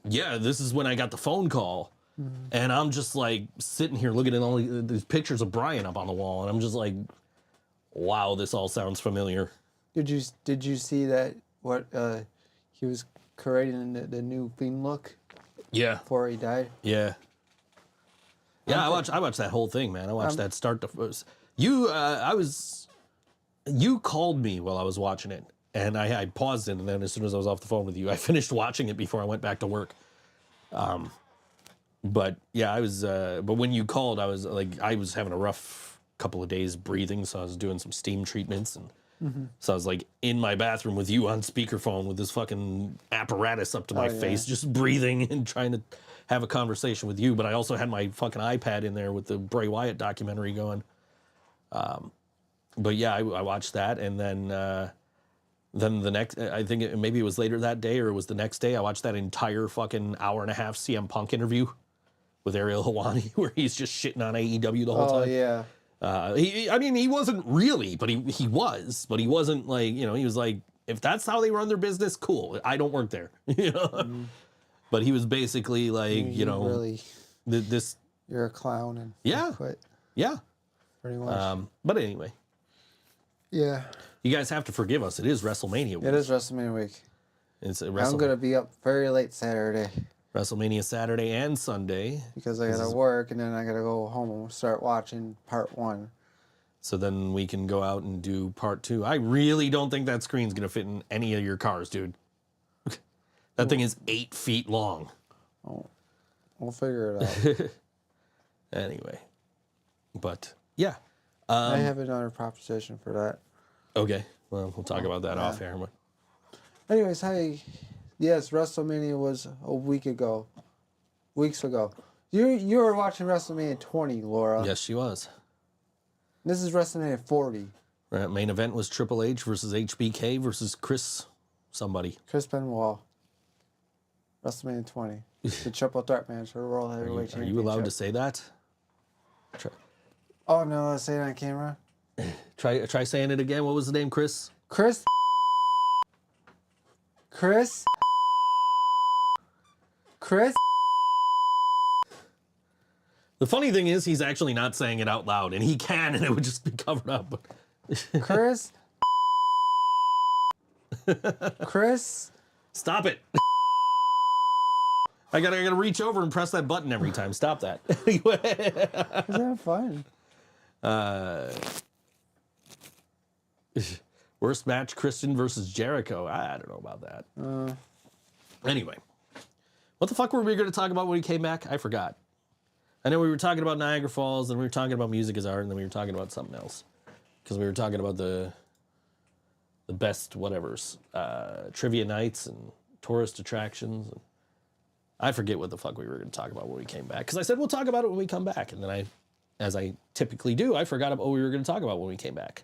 yeah, this is when I got the phone call, and I'm just like sitting here looking at all these pictures of Brian up on the wall, and I'm just like, wow, this all sounds familiar. Did you see that what he was creating the new Fiend look Yeah, before he died? yeah, yeah. I watched that whole thing, man. I watched that start to. You called me while I was watching it, and I paused it, and then as soon as I was off the phone with you, I finished watching it before I went back to work. But yeah, I was. But when you called, I was having a rough couple of days breathing, so I was doing some steam treatments, and so I was like in my bathroom with you on speakerphone with this fucking apparatus up to my face, just breathing and trying to have a conversation with you. But I also had my fucking iPad in there with the Bray Wyatt documentary going. But yeah, I watched that, and then the next, I think maybe it was later that day or it was the next day, I watched that entire fucking hour and a half CM Punk interview with Ariel Helwani, where he's just shitting on AEW the whole time. Oh yeah. He wasn't really, but he was, but he wasn't like, he was like, if that's how they run their business, cool. I don't work there, But he was basically like, really, this. you're a clown and Yeah. you quit, Yeah. pretty much. But anyway, yeah. you guys have to forgive us. It is WrestleMania week. It is WrestleMania week. It's I'm gonna be up very late Saturday WrestleMania Saturday and Sunday. because I gotta work and then I gotta go home and start watching part 1. So then we can go out and do part 2. I really don't think that screen's gonna fit in any of your cars, dude. That thing is 8 feet long. Oh, we'll figure it out. Anyway, but yeah. I have another proposition for that. Okay. Well, we'll talk about that off air. But Anyways, yes, WrestleMania was weeks ago. You were watching WrestleMania 20, Laura. Yes, she was. This is WrestleMania 40. Right, main event was Triple H versus HBK versus Chris somebody. Chris Benoit. WrestleMania 20. The triple threat match for the World Heavyweight Are Championship. you allowed to say that? Oh, no, let's say it on camera. Try saying it again. What was the name, Chris? Chris. The funny thing is, he's actually not saying it out loud, and he can, and it would just be covered up. Chris. Stop it. I gotta reach over and press that button every time. Stop that. Anyway. Is that fun? Worst match, Christian versus Jericho. I don't know about that. Anyway. What the fuck were we going to talk about when we came back? I forgot. I know we were talking about Niagara Falls, and we were talking about music as art, and then we were talking about something else. Because we were talking about the best whatevers. Trivia nights and tourist attractions. And I forget what the fuck we were going to talk about when we came back. Because I said we'll talk about it when we come back. And then as I typically do, I forgot about what we were going to talk about when we came back.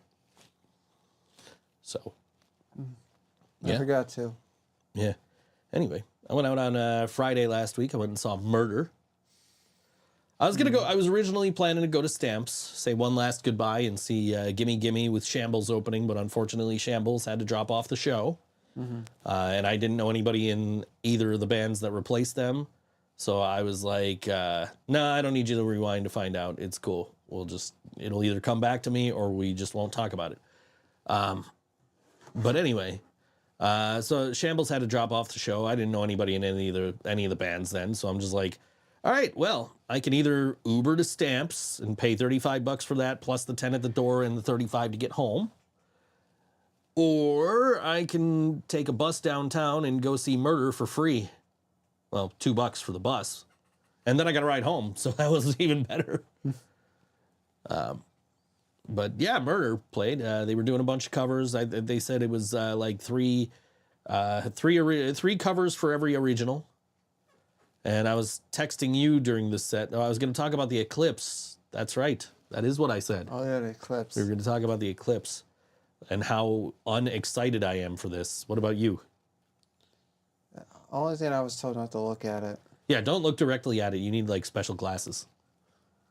So. I forgot to. Yeah. Anyway, I went out on Friday last week. I went and saw Murder. I was gonna go. I was originally planning to go to Stamps, say one last goodbye, and see Gimme Gimme with Shambles opening, but unfortunately Shambles had to drop off the show, and I didn't know anybody in either of the bands that replaced them, so I was like, "No, I don't need you to rewind to find out. It's cool. It'll either come back to me or we just won't talk about it." But anyway. So Shambles had to drop off the show. I didn't know anybody in any of the bands then, so I'm just like, all right, well, I can either Uber to Stamps and pay $35 for that, plus the 10 at the door and the 35 to get home, or I can take a bus downtown and go see Murder for free. Well, $2 for the bus, and then I got to ride home, so that was even better. But yeah, Murder played. They were doing a bunch of covers. They said it was like three covers for every original. And I was texting you during this set. No, I was going to talk about the Eclipse. That's right. That is what I said. Oh, yeah, the Eclipse. We were going to talk about the Eclipse and how unexcited I am for this. What about you? Only thing I was told not to look at it. Yeah, don't look directly at it. You need like special glasses.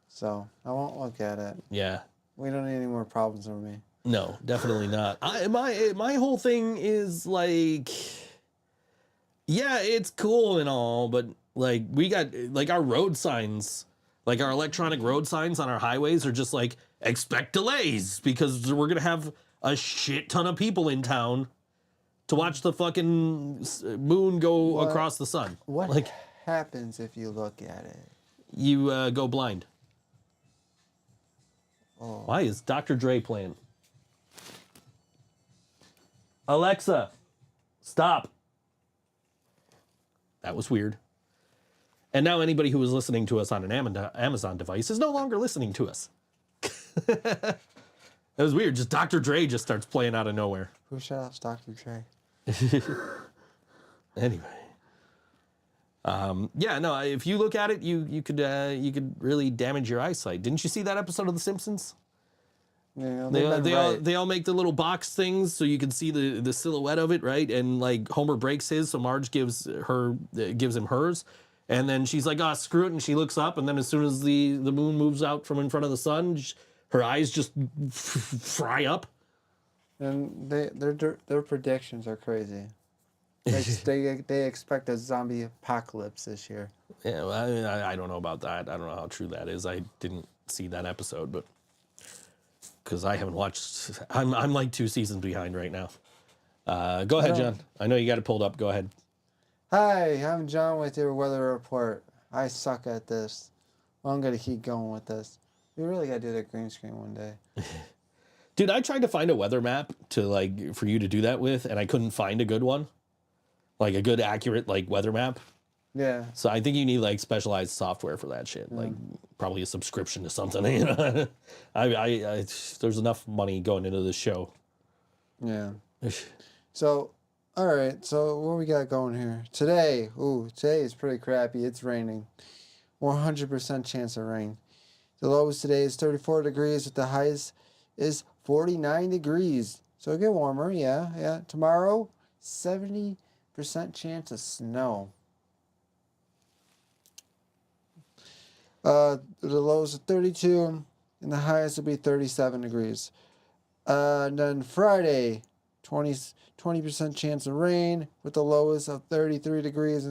So I won't look at it. Yeah. We don't need any more problems for me. No, definitely not. My whole thing is like, yeah, it's cool and all, but like we got like our road signs, like our electronic road signs on our highways are just like expect delays because we're gonna have a shit ton of people in town to watch the fucking moon go across the sun. What like happens if you look at it? you go blind? Oh. Why is Dr. Dre playing? Alexa, stop. That was weird. And now anybody who was listening to us on an Amazon device is no longer listening to us. That was weird. Just Dr. Dre just starts playing out of nowhere. Who shut out Dr. Dre? Anyway. Yeah, no, if you look at it, you could really damage your eyesight. Didn't you see that episode of The Simpsons? Yeah, they all make the little box things so you can see the silhouette of it, right? And like Homer breaks his, so Marge gives him hers, and then she's like, "Oh, screw it," and she looks up, and then as soon as the moon moves out from in front of the sun, her eyes just fry up. And their predictions are crazy. They expect a zombie apocalypse this year. Yeah, well, I don't know about that. I don't know how true that is. I didn't see that episode, but because I haven't watched, I'm like 2 seasons behind right now. Go ahead, John. I know you got it pulled up. Go ahead. Hi, I'm John with your weather report. I suck at this. Well, I'm gonna keep going with this. We really gotta do that green screen one day. Dude, I tried to find a weather map to for you to do that with, and I couldn't find a good one. Like a good, accurate, weather map. Yeah. So I think you need, specialized software for that shit. Like, probably a subscription to something, you know? There's enough money going into this show. Yeah. So, all right. So what we got going here? Today is pretty crappy. It's raining. 100% chance of rain. The lowest today is 34 degrees, with the highest is 49 degrees. So it'll get warmer, yeah. Tomorrow, 70% chance of snow. The lowest is 32, and the highest will be 37 degrees. And then Friday, 20% chance of rain, with the lowest of 33 degrees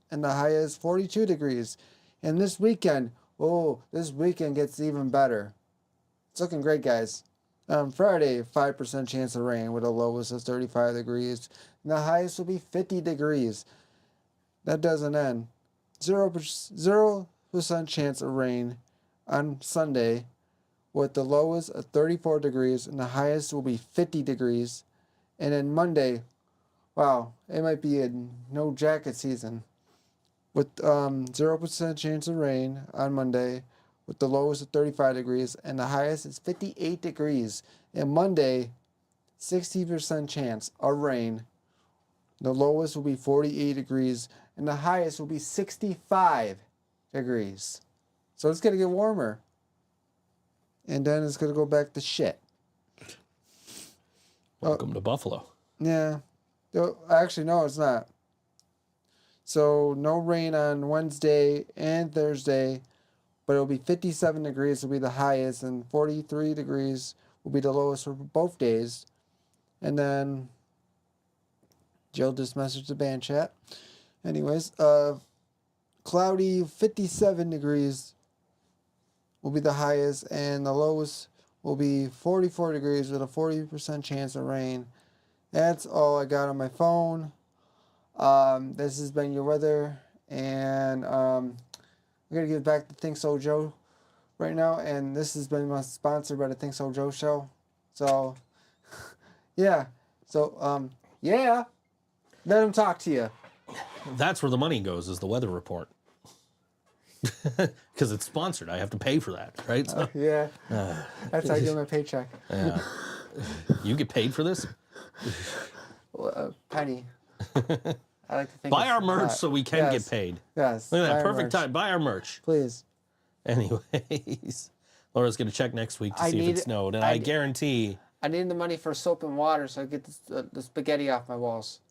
and the highest 42 degrees. And this weekend, this weekend gets even better. It's looking great, guys. Friday, 5% chance of rain, with the lowest of 35 degrees, and the highest will be 50 degrees. That doesn't end. 0% chance of rain on Sunday, with the lowest of 34 degrees, and the highest will be 50 degrees. And then Monday, wow, it might be a no jacket season, with 0% chance of rain on Monday, with the lowest of 35 degrees, and the highest is 58 degrees. And Monday, 60% chance of rain. The lowest will be 48 degrees, and the highest will be 65 degrees. So it's going to get warmer. And then it's going to go back to shit. Welcome to Buffalo. Yeah. Actually, no, it's not. So no rain on Wednesday and Thursday, but it'll be 57 degrees will be the highest, and 43 degrees will be the lowest for both days. And then Jill just messaged the band chat. Anyways, cloudy, 57 degrees will be the highest, and the lowest will be 44 degrees with a 40% chance of rain. That's all I got on my phone. This has been your weather, and I'm going to give back to ThinkSoJoE right now, and this has been sponsored by the ThinkSoJoE show. So, yeah. So, yeah. Let him talk to you. That's where the money goes, is the weather report. Because it's sponsored. I have to pay for that, right? So, Yeah. That's how I get my paycheck. yeah. You get paid for this? Penny. I like to think Buy it's our merch hot. so we can Yes. get paid. Yes. Look at buy that. our Perfect merch. time. Buy our merch. Please. Anyways, Laura's going to check next week to I see if need- it snowed. And I guarantee... I need the money for soap and water so I get the spaghetti off my walls.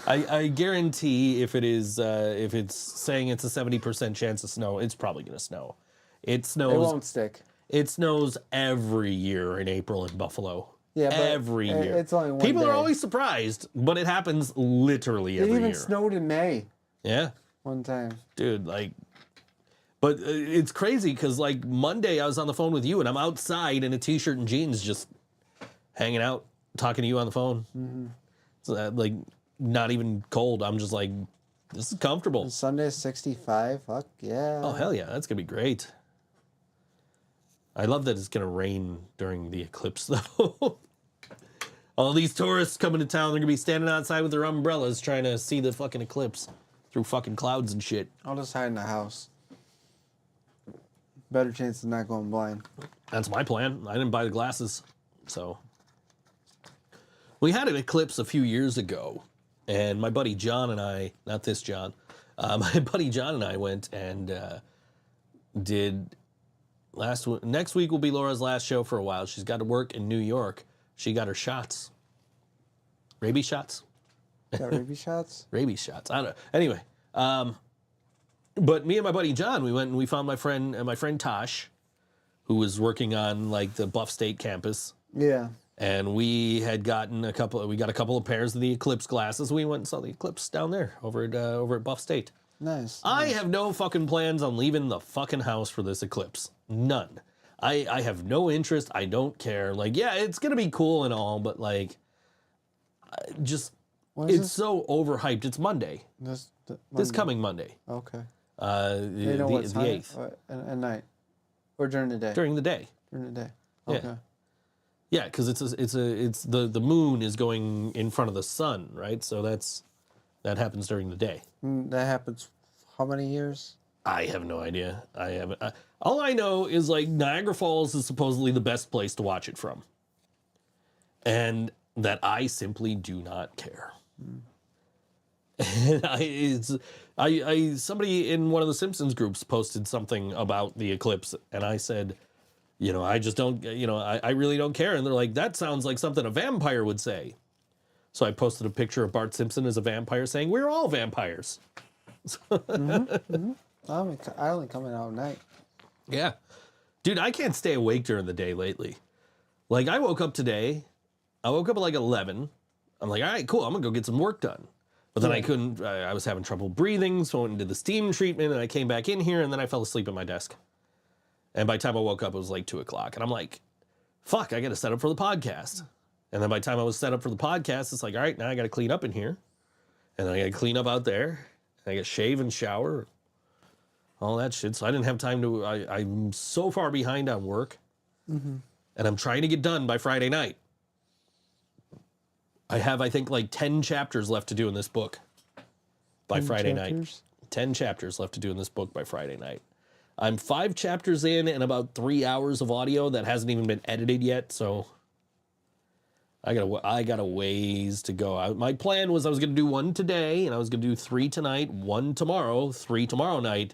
I guarantee if it's saying it's a 70% chance of snow, it's probably going to snow. It snows. It won't stick. It snows every year in April in Buffalo. Yeah, but every year. it's only one People day. are always surprised, but it happens literally It every even year. snowed in May Yeah, one time. dude, like. But it's crazy because like Monday I was on the phone with you and I'm outside in a t-shirt and jeans just hanging out, talking to you on the phone. Mm-hmm. So like not even cold. I'm just like, this is comfortable. Sunday 65. Fuck yeah. Oh hell yeah, that's gonna be great. I love that it's gonna rain during the eclipse though. All these tourists coming to town, they're gonna be standing outside with their umbrellas trying to see the fucking eclipse through fucking clouds and shit. I'll just hide in the house. Better chance of not going blind. That's my plan. I didn't buy the glasses, so. We had an eclipse a few years ago, and my buddy John and I, not this John, my buddy John and I went and did next week will be Laura's last show for a while. She's got to work in New York. She got her shots. Rabies shots? Got rabies shots? Rabies shots. I don't know. Anyway, but me and my buddy John, we went and we found my friend Tosh, who was working on like the Buff State campus. Yeah. And we had gotten a couple of pairs of the eclipse glasses. We went and saw the eclipse down there over at Buff State. Nice. I have no fucking plans on leaving the fucking house for this eclipse. None. I have no interest. I don't care. Like, yeah, it's gonna be cool and all, but like, just When is it's this? so overhyped. It's Monday. This This coming Monday. Okay. The, You know what the time? 8th. At night. Or during the day? During the day. During the day. Yeah. Okay. Yeah, because it's the moon is going in front of the sun, right? So that happens during the day. That happens how many years? I have no idea. I haven't. All I know is like Niagara Falls is supposedly the best place to watch it from, and that I simply do not care. And Somebody in one of the Simpsons groups posted something about the eclipse, and I said, I just don't, I really don't care. And they're like, that sounds like something a vampire would say. So I posted a picture of Bart Simpson as a vampire saying, we're all vampires. I only come in at night. Yeah. Dude, I can't stay awake during the day lately. Like, I woke up today. I woke up at like 11. I'm like, all right, cool. I'm going to go get some work done. But then I couldn't. I was having trouble breathing, so I went and did the steam treatment, and I came back in here, and then I fell asleep at my desk. And by the time I woke up, it was like 2 o'clock. And I'm like, fuck, I got to set up for the podcast. And then by the time I was set up for the podcast, it's like, all right, now I got to clean up in here. And then I got to clean up out there. And I got to shave and shower. All that shit. So I didn't have time to. I'm so far behind on work. And I'm trying to get done by Friday night. I have, I think, like 10 chapters left to do in this book by Friday night. 10 chapters left to do in this book by Friday night. I'm 5 chapters in and about 3 hours of audio that hasn't even been edited yet. So I got a ways to go. My plan was I was going to do 1 today, and I was going to do 3 tonight, 1 tomorrow, 3 tomorrow night,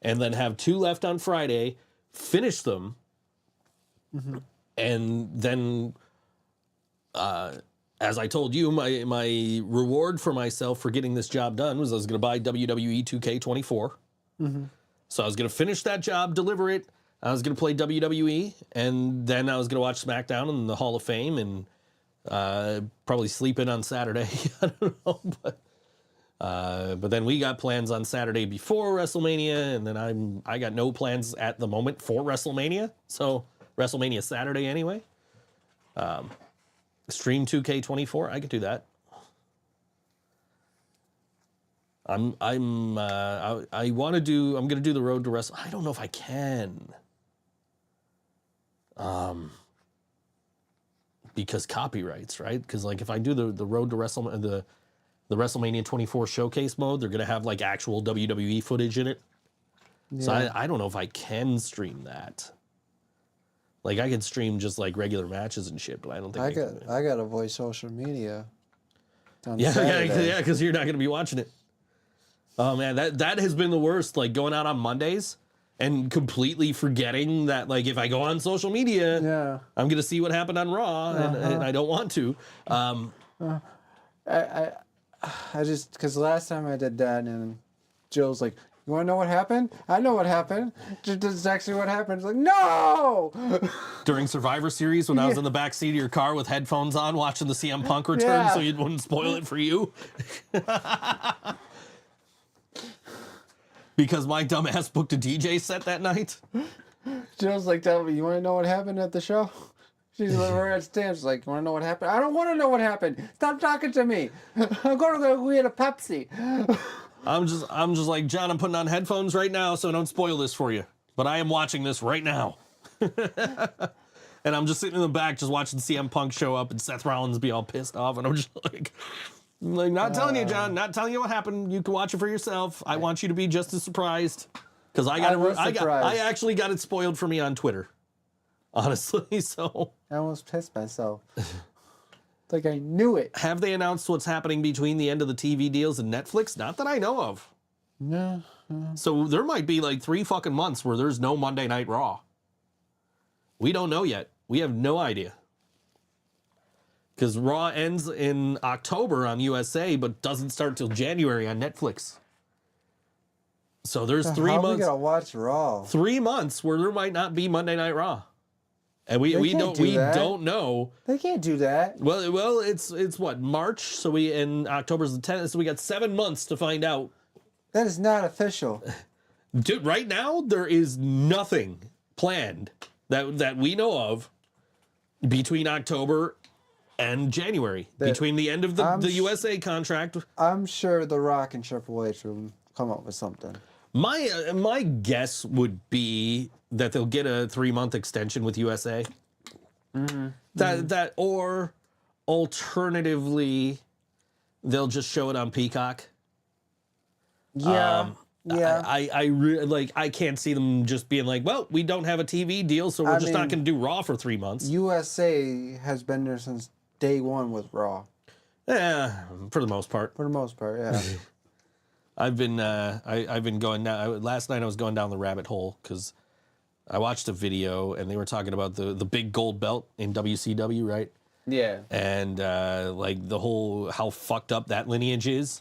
and then have 2 left on Friday, finish them, and then, as I told you, my reward for myself for getting this job done was I was going to buy WWE 2K24. So I was going to finish that job, deliver it. I was going to play WWE, and then I was going to watch SmackDown in the Hall of Fame and probably sleep in on Saturday. I don't know, but then we got plans on Saturday before WrestleMania, and then I got no plans at the moment for WrestleMania. So WrestleMania Saturday anyway. Stream 2K24, I could do that. I'm gonna do the Road to Wrestle. I don't know if I can. Because copyrights, right? Because like if I do the Road to WrestleMania, the WrestleMania 24 showcase mode, they're gonna have like actual WWE footage in it. Yeah. So I don't know if I can stream that. Like I could stream just like regular matches and shit, but I don't think I got to avoid social media. Yeah, because you're not gonna be watching it. Oh man, that has been the worst. Like going out on Mondays and completely forgetting that, like, if I go on social media, I'm gonna see what happened on Raw, and I don't want to. I just because last time I did that, and Jill's like, "You want to know what happened? I know what happened. This is actually what happened." It's like, no. During Survivor Series, when I was in the back seat of your car with headphones on, watching the CM Punk return, so you wouldn't spoil it for you. Because my dumbass booked a DJ set that night. Jill's like, "Tell me, you want to know what happened at the show?" She's like, we're at Stamps. Like, "You want to know what happened?" "I don't want to know what happened. Stop talking to me. I'm going to go get a Pepsi." I'm just like, "John, I'm putting on headphones right now, so don't spoil this for you. But I am watching this right now." And I'm just sitting in the back, just watching CM Punk show up and Seth Rollins be all pissed off, and I'm just like, not telling you, John, not telling you what happened. You can watch it for yourself. I want you to be just as surprised, because I actually got it spoiled for me on Twitter, honestly. So I almost pissed myself. Like I knew it. Have they announced what's happening between the end of the TV deals and Netflix? Not that I know of. No. So there might be like 3 fucking months where there's no Monday Night Raw. We don't know yet. We have no idea. Because Raw ends in October on USA, but doesn't start till January on Netflix. So there's 3 months. How we gotta watch Raw? 3 months where there might not be Monday Night Raw, and we don't know. They can't do that. Well, it's what, March? So in October's the 10th. So we got 7 months to find out. That is not official. Dude, right now there is nothing planned that we know of between October and January, between the end of the USA contract. I'm sure The Rock and Triple H will come up with something. My guess would be that they'll get a 3-month extension with USA. That or alternatively, they'll just show it on Peacock. Yeah. I can't see them just being like, well, we don't have a TV deal, so we're not going to do Raw for 3 months. USA has been there since day one with Raw. Yeah, for the most part. For the most part, yeah. I've been going down. Last night I was going down the rabbit hole because I watched a video and they were talking about the big gold belt in WCW, right? Yeah. And like the whole how fucked up that lineage is.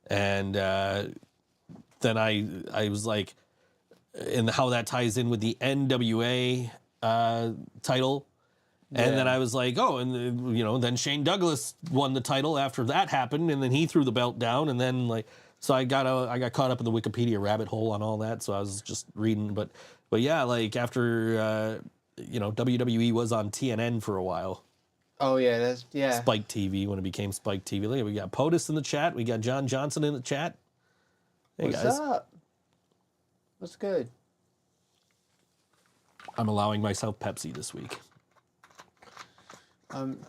And then I was like, and how that ties in with the NWA title. And then I was like, oh, and then Shane Douglas won the title after that happened, and then he threw the belt down, and then like, so I got caught up in the Wikipedia rabbit hole on all that, so I was just reading, but yeah, like after WWE was on TNN for a while. Oh yeah, yeah. Spike TV when it became Spike TV. Look, we got POTUS in the chat, we got John Johnson in the chat. Hey What's guys. up? What's good? I'm allowing myself Pepsi this week. I'm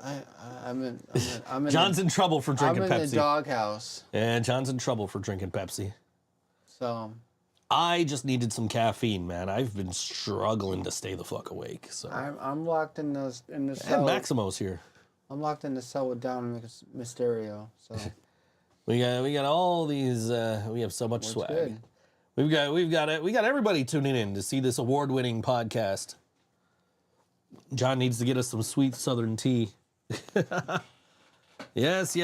in John's in trouble for drinking I'm in Pepsi. the doghouse. Yeah, John's in trouble for drinking Pepsi. So I just needed some caffeine, man. I've been struggling to stay the fuck awake. So I'm locked in the and cell. Maximo's here. I'm locked in the cell with Down Mysterio. So We got all these. We have so much swag. good? We got everybody tuning in to see this award-winning podcast. John needs to get us some sweet Southern tea. Yes.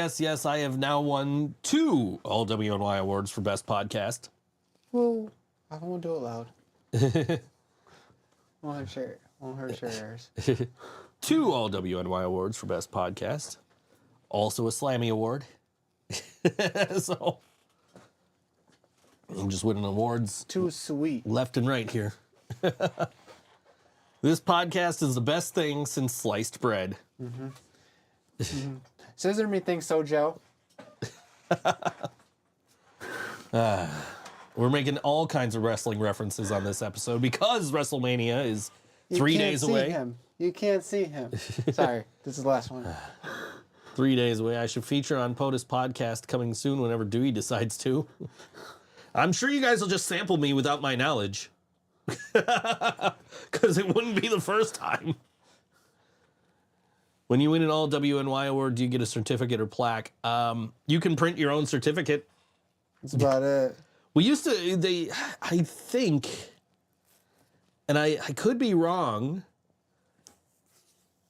I have now won 2 All WNY awards for best podcast. well, I won't do it loud. Won't hurt yours. 2 All WNY awards for best podcast. Also a Slammy award. So I'm just winning awards Too sweet. left and right here. This podcast is the best thing since sliced bread. Scissor me ThinkSoJoE. We're making all kinds of wrestling references on this episode because WrestleMania is 3 days away. You can't see him. Sorry, this is the last one. 3 days away. I should feature on POTUS podcast coming soon whenever Dewey decides to. I'm sure you guys will just sample me without my knowledge. Because it wouldn't be the first time. When you win an All WNY award, do you get a certificate or plaque? You can print your own certificate. That's about it. We used to, I think, and I could be wrong,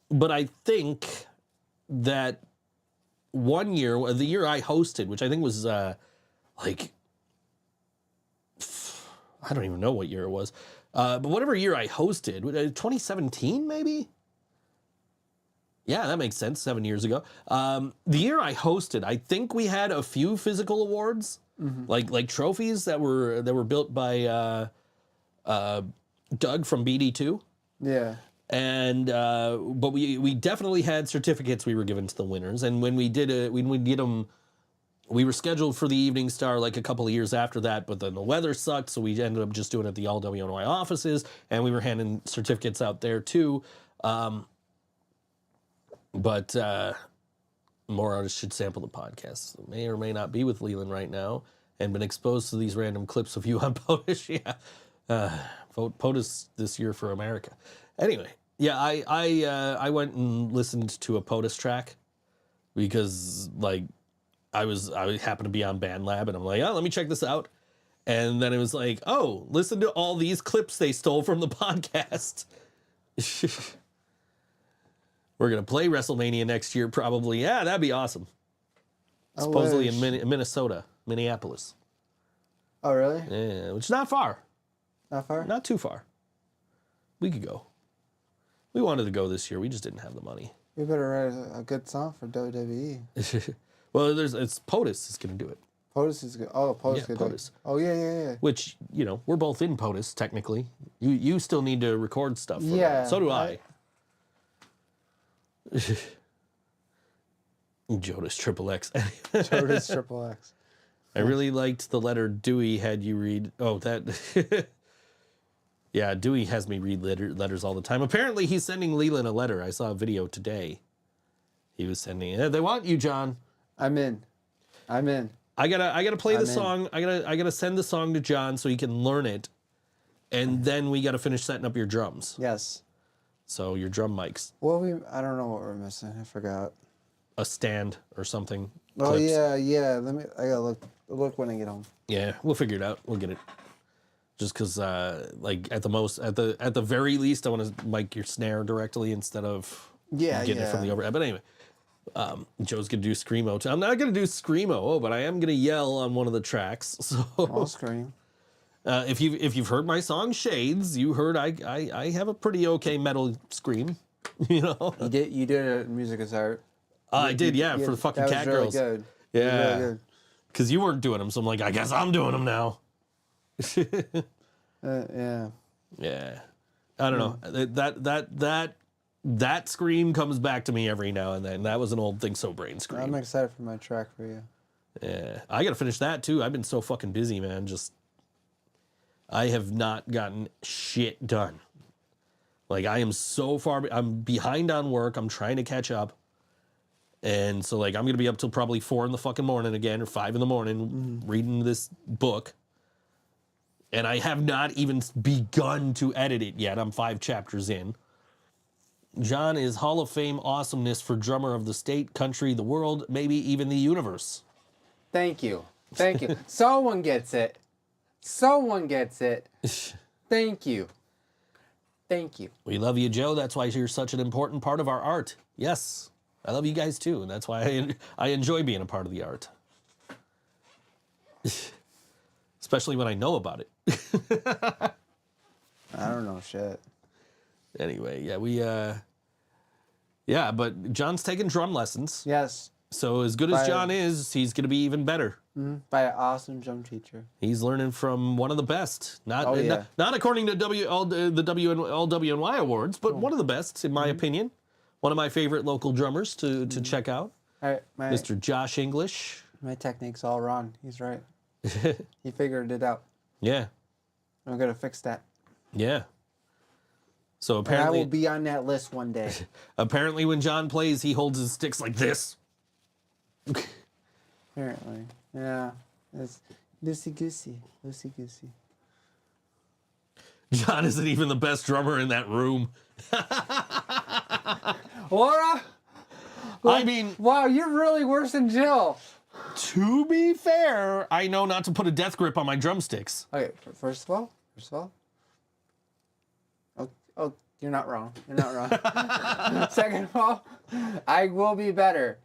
but I think that one year, the year I hosted, which I think was like, I don't even know what year it was, but whatever year I hosted, 2017 maybe? Yeah, that makes sense, 7 years ago. The year I hosted, I think we had a few physical awards, like trophies that were built by Doug from BD2. Yeah. And but we definitely had certificates we were given to the winners, and when we did them, we were scheduled for the Evening Star like a couple of years after that, but then the weather sucked, so we ended up just doing it at the All WNY offices, and we were handing certificates out there too. But more artists should sample the podcast. May or may not be with Leland right now, and been exposed to these random clips of you on POTUS. Yeah, vote POTUS this year for America. Anyway, yeah, I went and listened to a POTUS track because like I happened to be on BandLab, and I'm like, oh, let me check this out. And then it was like, oh, listen to all these clips they stole from the podcast. We're going to play WrestleMania next year, probably. Yeah, that'd be awesome. Supposedly in Minnesota, Minneapolis. Oh, really? Yeah, which is not far. Not far? Not too far. We could go. We wanted to go this year. We just didn't have the money. You better write a good song for WWE. Well, it's POTUS is going to do it. POTUS is good. Oh, POTUS Yeah, good. POTUS. Oh, yeah. Which, we're both in POTUS, technically. You still need to record stuff for Yeah, that. So do I. Jonas Triple X. Jonas Triple X. I really liked the letter Dewey had you read. Oh, that. Yeah, Dewey has me read letters all the time. Apparently, he's sending Leland a letter. I saw a video today. He was sending. They want you, John. I'm in. I gotta play the song. I gotta send the song to John so he can learn it, and then we gotta finish setting up your drums. Yes. So your drum mics. I don't know what we're missing. I forgot. A stand or something. Oh, Clips. yeah. I gotta look look when I get home. Yeah, we'll figure it out. We'll get it. Just because, like, at the very least, I want to mic your snare directly instead of getting it from the overhead. But anyway, Joe's gonna do screamo. I'm not gonna do screamo, but I am gonna yell on one of the tracks. So I'll scream. if you've heard my song Shades, you heard I have a pretty okay metal scream. You know, You did it at Music is Art. I did, yeah, for the fucking that Cat was really Girls. Good. Yeah, Really good. because you weren't doing them, so I'm like, I guess I'm doing them now. Yeah. Yeah, I don't know. That scream comes back to me every now and then. That was an old Think So brain scream. I'm excited for my track for you. Yeah, I gotta finish that too. I've been so fucking busy, man. I have not gotten shit done. Like, I am so far. I'm behind on work. I'm trying to catch up, and so like I'm gonna be up till probably 4 in the fucking morning again, or 5 in the morning, reading this book. And I have not even begun to edit it yet. I'm 5 chapters in. John is Hall of Fame awesomeness for drummer of the state, country, the world, maybe even the universe. Thank you. Thank you. Someone gets it. Someone gets it. Thank you. Thank you. We love you, Joe. That's why you're such an important part of our art. Yes, I love you guys too, and that's why I enjoy being a part of the art. Especially when I know about it. I don't know shit. Anyway, yeah, but John's taking drum lessons. Yes. So as good as By- John is, he's going to be even better. By an awesome drum teacher. He's learning from one of the best. Not yeah. not according to the WNY awards, but one of the best, in my opinion. One of my favorite local drummers to check out. All right, Mr. Josh English. my technique's all wrong. He's right. He figured it out. Yeah, I'm gonna fix that. yeah. So And I apparently, will be on that list one day. apparently when John plays, he holds his sticks like this. Apparently. Yeah. It's loosey goosey. Loosey goosey. John isn't even the best drummer in that room. Laura? I mean, Wow, you're really worse than Jill. to be fair, I know not to put a death grip on my drumsticks. Okay, first of all. Oh, you're not wrong. You're not wrong. Second of all, I will be better.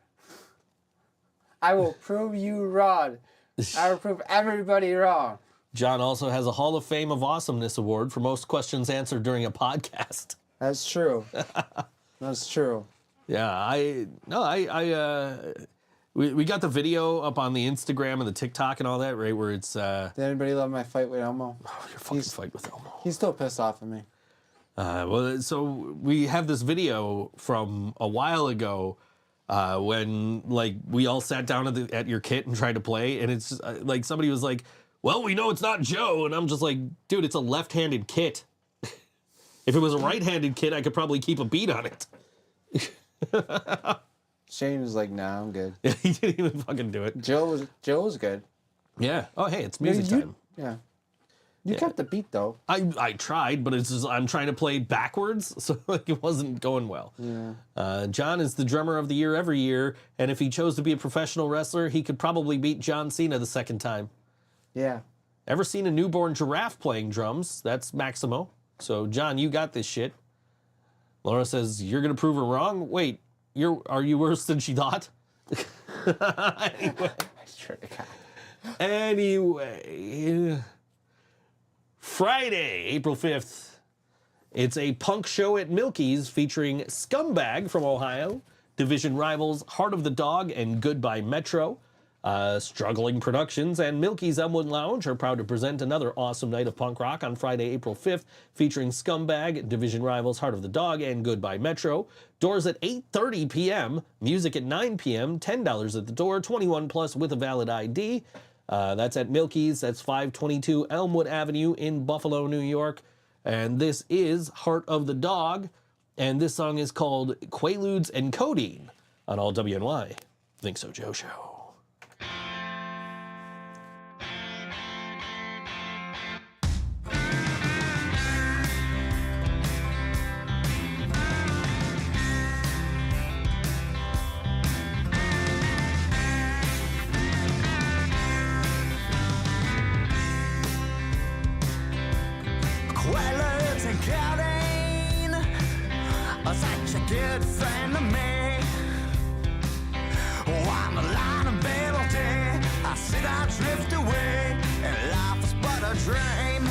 I will prove you wrong. I will prove everybody wrong. John also has a Hall of Fame of Awesomeness award for most questions answered during a podcast. That's true. That's true. Yeah, we got the video up on the Instagram and the TikTok and all that, right? Where it's Did anybody love my fight with Elmo? your fucking fight with Elmo. He's still pissed off at me. Well, so we have this video from a while ago when like we all sat down at your kit and tried to play, and it's just, like somebody was like, "Well, we know it's not Joe," and I'm just like, "Dude, it's a left-handed kit. If it was a right-handed kit, I could probably keep a beat on it." Shane was like, "Nah, I'm good." He didn't even fucking do it. Joe was good. Yeah. Oh, hey, it's music time. Yeah. You kept the beat though. I tried, but it's just I'm trying to play backwards, so like it wasn't going well. Yeah. John is the drummer of the year every year, and if he chose to be a professional wrestler, he could probably beat John Cena the second time. Yeah. Ever seen a newborn giraffe playing drums? That's Maximo. So John, you got this shit. Laura says you're gonna prove her wrong. Wait, are you worse than she thought? Anyway. Friday, April 5th. It's a punk show at Milky's featuring Scumbag from Ohio, division rivals Heart of the Dog and Goodbye Metro. Struggling Productions and Milky's Elmwood Lounge are proud to present another awesome night of punk rock on Friday, April 5th, featuring Scumbag, division rivals Heart of the Dog and Goodbye Metro. Doors at 8:30 p.m., music at 9 p.m., $10 at the door, 21 plus with a valid ID. That's at Milky's. That's 522 Elmwood Avenue in Buffalo, New York. And this is Heart of the Dog. And this song is called Quaaludes and Codeine on all WNY. Think So Joe Show. Quaaludes and codeine are such a good friend to me. Oh, I'm a line of bed all day. I sit, I drift away, and life is but a dream.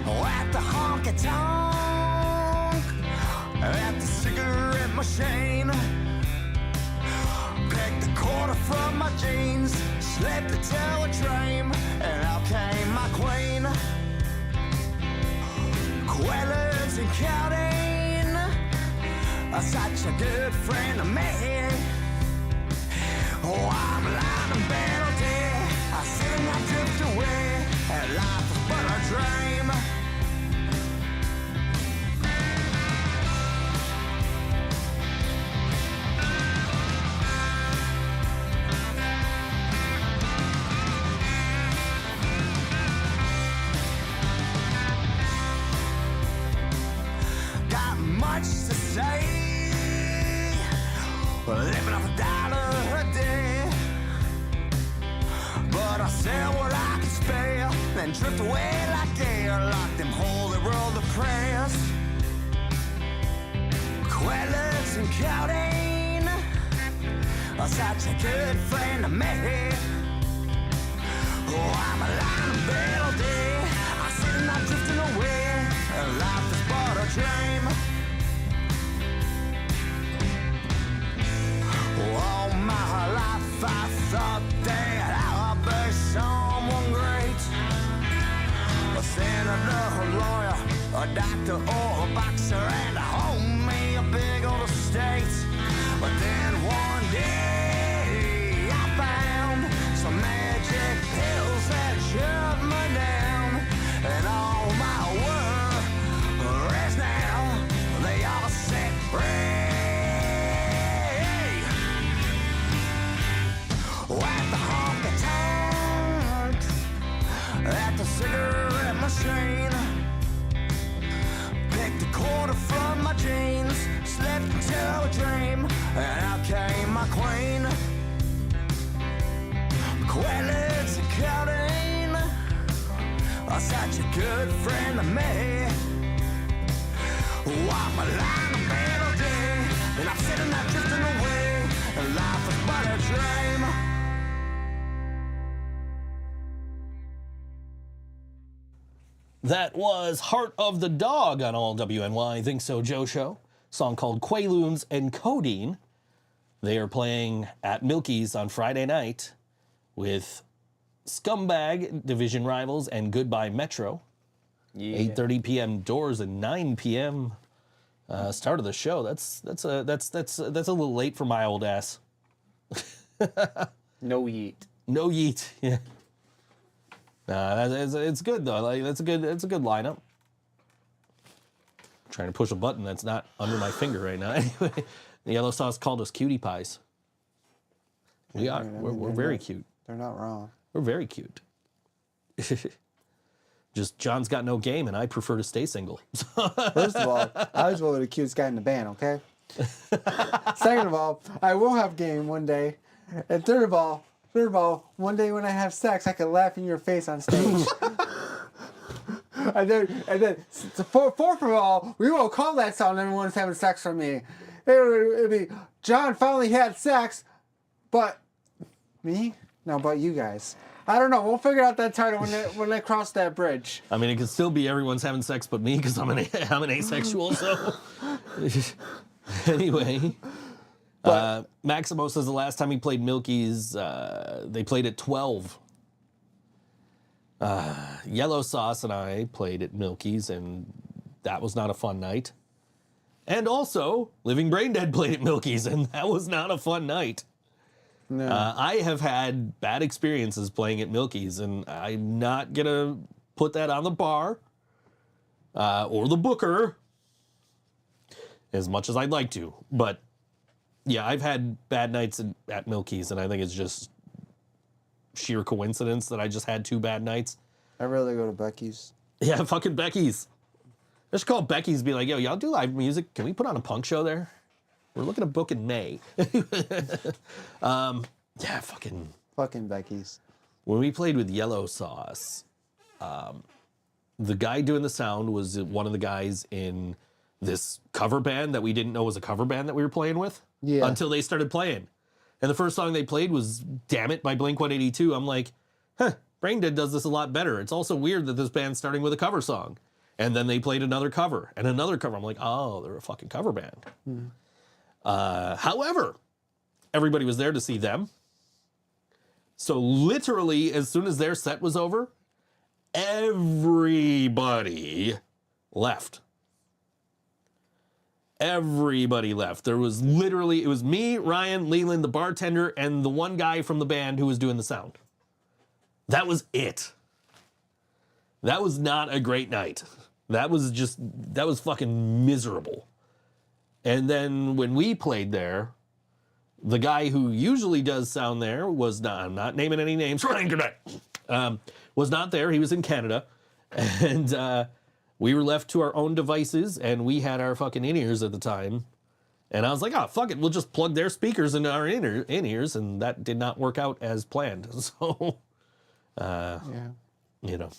Oh, at the honky tonk, at the cigarette machine, picked the quarter from my jeans, slipped the tail a dream, and out came my queen. Quaaludes and codeine are such a good friend of me. Oh, I'm lying in bed all day, I sit and I drift away, and life is but a dream. Got much to say, living off $1 a day, but I sell what I can spare, then drift away like air, like them holy world of prayers. Quaaludes and codeine are such a good friend to me. Oh, I'm lying in bed all day, I sit and I'm drifting away, and life is but a dream. All my life I thought that I'd be someone great, a senator, a lawyer, a doctor, or a boxer, and home me a big old estate. But then one day I found some magic pills that shut me down, and all my worries now, they all set free. At the honky tonks, at the cigarette machine, picked a quarter from my jeans, slept into a dream, and out came my queen. Quaaludes and codeine are such a good friend to me. Oh, I'm a lying in bed all day, and I'm sitting there drifting away, and life is but a dream. That was Heart of the Dog on all WNY Think So Joe Show. Song called Quaaludes and Codeine. They are playing at Milky's on Friday night with Scumbag, Division Rivals, and Goodbye Metro. 8:30 p.m. doors and 9 p.m. Start of the show. That's a little late for my old ass. No yeet. No yeet. Yeah. Nah, it's good though. Like it's a good lineup. I'm trying to push a button that's not under my finger right now. Anyway, the Yellow Sauce called us cutie pies. We are. We're very cute. They're not wrong. We're very cute. Just John's got no game, and I prefer to stay single. First of all, I was really the cutest guy in the band, okay? Second of all, I will have game one day. And third of all, one day when I have sex, I can laugh in your face on stage. and then fourth of all, we won't call that song Everyone's Having Sex for Me. It'll be John finally had sex, but me? No, but you guys. I don't know. We'll figure out that title when they cross that bridge. I mean, it could still be Everyone's Having Sex but me because I'm an asexual, so... Anyway... Maximo says the last time he played Milky's, they played at 12. Yellow Sauce and I played at Milky's, and that was not a fun night. And also, Living Brain Dead played at Milky's, and that was not a fun night. No. I have had bad experiences playing at Milky's, and I'm not going to put that on the bar or the booker as much as I'd like to, but... Yeah, I've had bad nights at Milky's, and I think it's just sheer coincidence that I just had 2 bad nights. I'd rather go to Becky's. Yeah, fucking Becky's. I should call Becky's and be like, yo, y'all do live music? Can we put on a punk show there? We're looking to book in May. Yeah, fucking Fucking Becky's. When we played with Yellow Sauce, the guy doing the sound was one of the guys in this cover band that we didn't know was a cover band that we were playing with until they started playing. And the first song they played was Damn It by Blink-182. I'm like, Brain Dead does this a lot better. It's also weird that this band's starting with a cover song. And then they played another cover and another cover. I'm like, oh, they're a fucking cover band. However, everybody was there to see them. So literally, as soon as their set was over, everybody left. Everybody left. There was literally, it was me, Ryan, Leland, the bartender, and the one guy from the band who was doing the sound. That was it. That was not a great night. That was fucking miserable. And then when we played there, the guy who usually does sound there was not, I'm not naming any names, Ryan Gurnett, was not there. He was in Canada. And we were left to our own devices, and we had our fucking in-ears at the time. And I was like, oh, fuck it. We'll just plug their speakers into our in-ears. And that did not work out as planned. So, you know.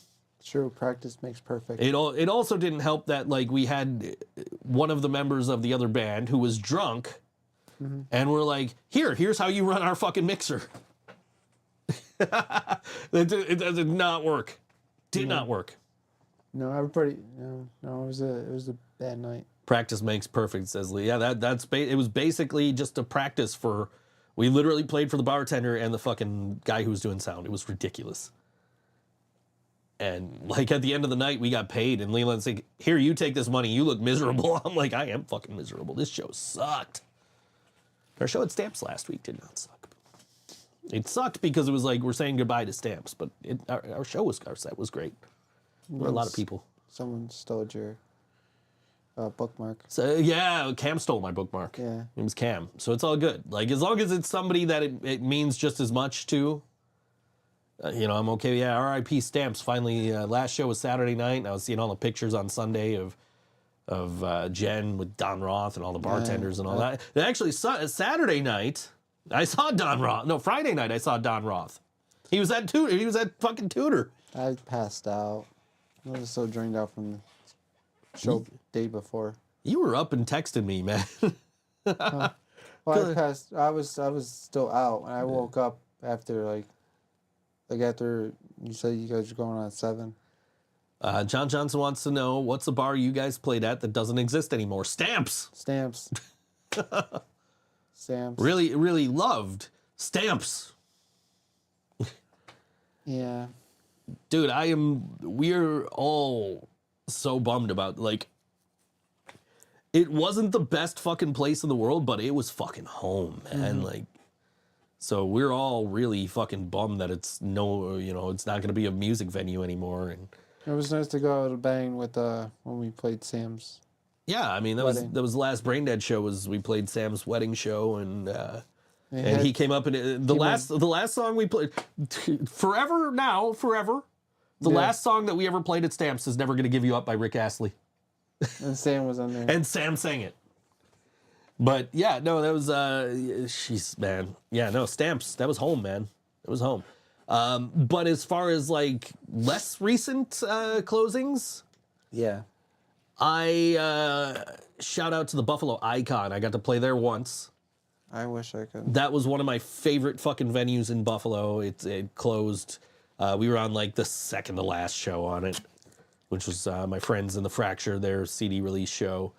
True, practice makes perfect. It also didn't help that, like, we had one of the members of the other band who was drunk, and we're like, here's how you run our fucking mixer. It did not work. Did not work. No, everybody. No, it was a bad night. Practice makes perfect, says Lee. Yeah, it was basically just a practice for. We literally played for the bartender and the fucking guy who was doing sound. It was ridiculous. And like at the end of the night, we got paid, and Leland's like, "Here, you take this money. You look miserable." I'm like, "I am fucking miserable. This show sucked." Our show at Stamps last week did not suck. It sucked because it was like we're saying goodbye to Stamps, but our set was great. There were a lot of people. Someone stole your bookmark. So yeah, Cam stole my bookmark. Yeah, it was Cam. So it's all good. Like as long as it's somebody that it means just as much to. I'm okay. Yeah, R.I.P. Stamps. Finally, last show was Saturday night, and I was seeing all the pictures on Sunday of Jen with Don Roth and all the bartenders and all that. And actually, Saturday night, I saw Don Roth. No, Friday night, I saw Don Roth. He was at Tudor. He was at fucking Tudor. I passed out. I was so drained out from the show day before. You were up and texting me, man. Well, I was still out, and I woke up after after you said you guys were going on at 7. John Johnson wants to know, what's the bar you guys played at that doesn't exist anymore? Stamps. Stamps. Really, really loved Stamps. Yeah. Dude, we're all so bummed about, it wasn't the best fucking place in the world, but it was fucking home, man. So we're all really fucking bummed that it's it's not going to be a music venue anymore. And it was nice to go out to bang with when we played Sam's. Yeah, I mean that was the last Brain Dead show. We played Sam's wedding show, and he came up and the last song we played, Forever. The last song that we ever played at Stamps is Never Gonna Give You Up by Rick Astley. And Sam was on there. And Sam sang it. But yeah, no, that was man. Yeah, no, Stamps, that was home, man. It was home. But as far as less recent closings, yeah. I shout out to the Buffalo Icon. I got to play there once. I wish I could. That was one of my favorite fucking venues in Buffalo. It closed. We were on the second to last show on it, which was my friends in the Fracture, their CD release show.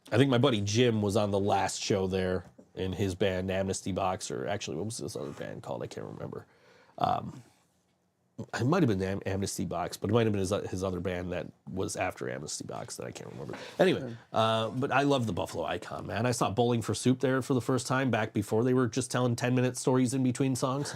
I think my buddy Jim was on the last show there in his band Amnesty Box, or actually, what was this other band called? I can't remember. It might have been Amnesty Box, but it might have been his other band that was after Amnesty Box that I can't remember. Anyway, but I love the Buffalo Icon, man. I saw Bowling for Soup there for the first time back before they were just telling 10-minute stories in between songs.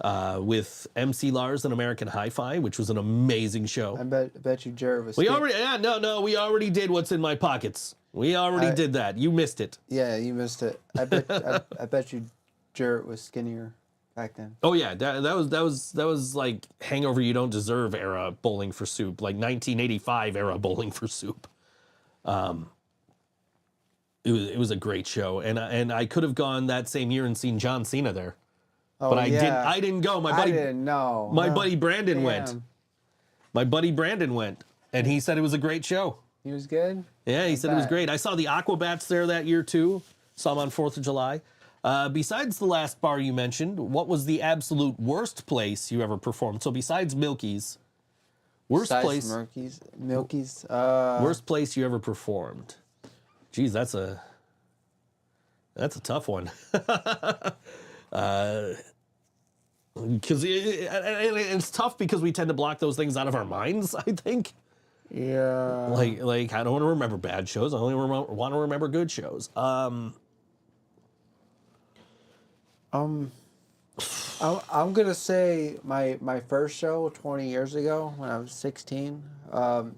With MC Lars and American Hi-Fi, which was an amazing show. I bet you Jared was. We already did What's in My Pockets. We already did that. You missed it. Yeah, you missed it. I bet you Jarrett was skinnier back then. Oh yeah, that was like Hangover You Don't Deserve era Bowling for Soup, like 1985 era Bowling for Soup. It was a great show, and I could have gone that same year and seen John Cena there. Oh, but I didn't go. My buddy I didn't know. My buddy Brandon went. My buddy Brandon went, and he said it was a great show. He was good. Yeah, he said it was bet. great. I saw the Aquabats there that year too. Saw them on 4th of July. Besides the last bar you mentioned, what was the absolute worst place you ever performed? So besides Milky's, worst place you ever performed? Geez, that's a tough one. Because it's tough because we tend to block those things out of our minds, I think. Yeah. Like I don't want to remember bad shows. I only want to remember good shows. I'm gonna say my first show 20 years ago when I was 16, the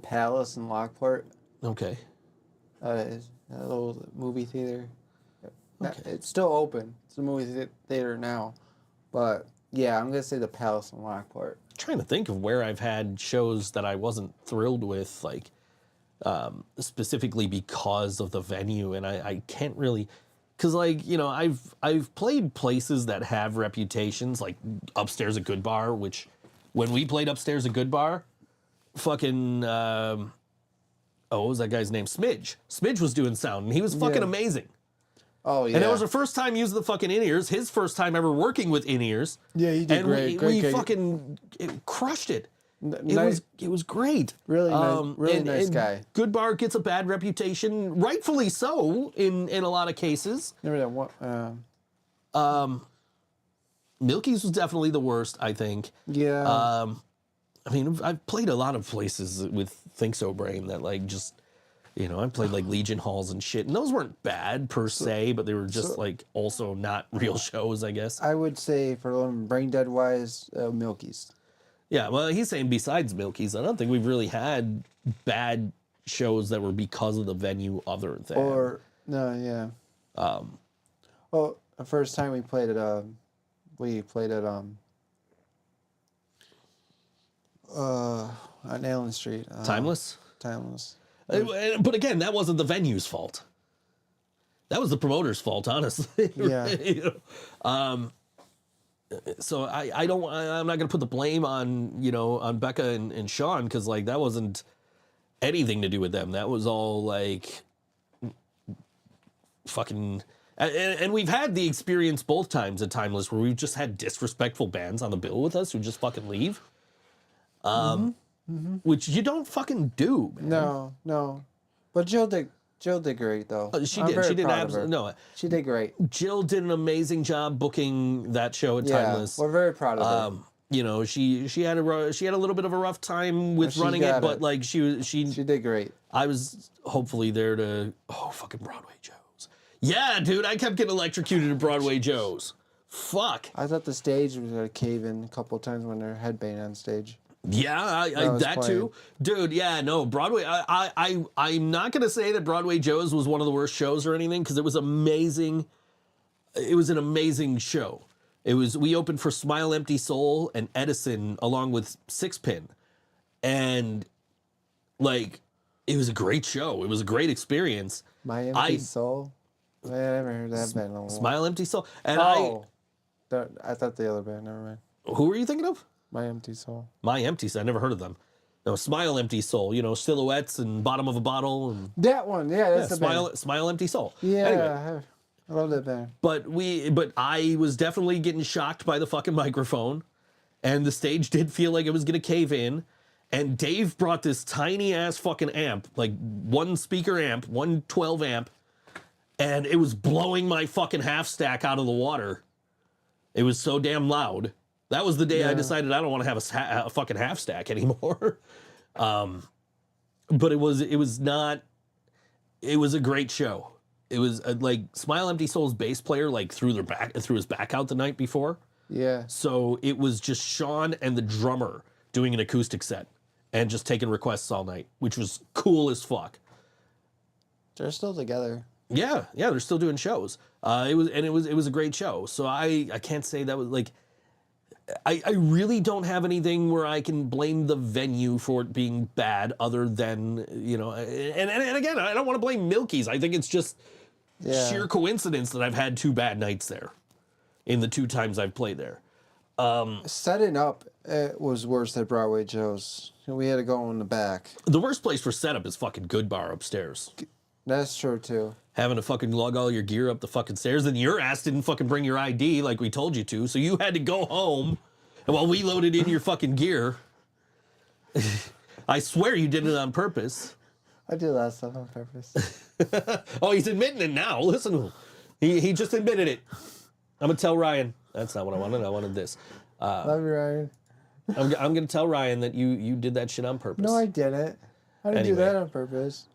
Palace in Lockport, Okay. a little movie theater. Okay. It's still open. It's a movie theater now, but yeah, I'm gonna say the Palace in Lockport. Trying to think of where I've had shows that I wasn't thrilled with, like specifically because of the venue, and I can't really, because like I've played places that have reputations, like Upstairs a Good Bar, which when we played Upstairs a Good Bar, fucking what was that guy's name? Smidge was doing sound, and he was fucking amazing. Oh yeah. And it was her first time using the fucking in-ears, his first time ever working with in-ears. Yeah, he did and great. we Great. fucking crushed it. Nice. It was great. Really nice, really nice and guy. Good Bar gets a bad reputation, rightfully so, in a lot of cases. Remember that one? Milky's was definitely the worst, I think. Yeah. I mean, I've played a lot of places with ThinkSoJoE that like just, I played like Legion Halls and shit, and those weren't bad per se, but they were just like also not real shows, I guess. I would say for brain dead wise, Milky's. Yeah, well, he's saying besides Milky's, I don't think we've really had bad shows that were because of the venue other than. Or no, yeah. Well, the first time we played at on Allen Street. Timeless? Timeless. But again, that wasn't the venue's fault. That was the promoter's fault, honestly. Yeah. So I'm not gonna put the blame on on Becca and Sean, because like that wasn't anything to do with them. That was all like fucking. And we've had the experience both times at Timeless where we've just had disrespectful bands on the bill with us who just fucking leave. Which you don't fucking do, man. No. But Jill did great though. She did. She did absolutely no. She did great. Jill did an amazing job booking that show at Timeless. We're very proud of her. She had a little bit of a rough time with running it, but like she did great. I was hopefully there to fucking Broadway Joe's. Yeah, dude, I kept getting electrocuted at Broadway Joe's. Fuck. I thought the stage was gonna cave in a couple of times when they're headbanging on stage. Yeah, that too, dude. Yeah, no, Broadway. I'm not gonna say that Broadway Joe's was one of the worst shows or anything, because it was amazing. It was an amazing show. We opened for Smile Empty Soul and Edison along with Sixpin, and like it was a great show. It was a great experience. My Empty Soul. Man, I haven't heard that band in a while. Smile Empty Soul, and I thought the other band. Never mind. Who were you thinking of? My Empty Soul. My Empty Soul. I never heard of them. No, Smile Empty Soul. Silhouettes and Bottom of a Bottle and that one. Yeah, that's the band. Smile Empty Soul. Yeah, Anyway, I love that band. but I was definitely getting shocked by the fucking microphone, and the stage did feel like it was gonna cave in. And Dave brought this tiny ass fucking amp, like one speaker amp, 112 amp, and it was blowing my fucking half stack out of the water. It was so damn loud. That was the day I decided I don't want to have a fucking half stack anymore. But it was a great show. It was like Smile Empty Soul's bass player like threw his back out the night before. Yeah. So it was just Sean and the drummer doing an acoustic set and just taking requests all night, which was cool as fuck. They're still together. Yeah, they're still doing shows. It was a great show. So I can't say that was like. I really don't have anything where I can blame the venue for it being bad, other than and again, I don't want to blame Milky's. I think it's just sheer coincidence that I've had 2 bad nights there in the 2 times I've played there. Setting up, it was worse at Broadway Joe's. We had to go in the back. The worst place for setup is fucking Good Bar upstairs. That's true, too. Having to fucking lug all your gear up the fucking stairs, and your ass didn't fucking bring your ID like we told you to, so you had to go home, and while we loaded in your fucking gear. I swear you did it on purpose. I do that stuff on purpose. Oh, he's admitting it now. Listen to him. He just admitted it. I'm gonna tell Ryan. That's not what I wanted. I wanted this. Love you, Ryan. I'm gonna tell Ryan that you did that shit on purpose. No, I didn't. I didn't do Anyway. that on purpose.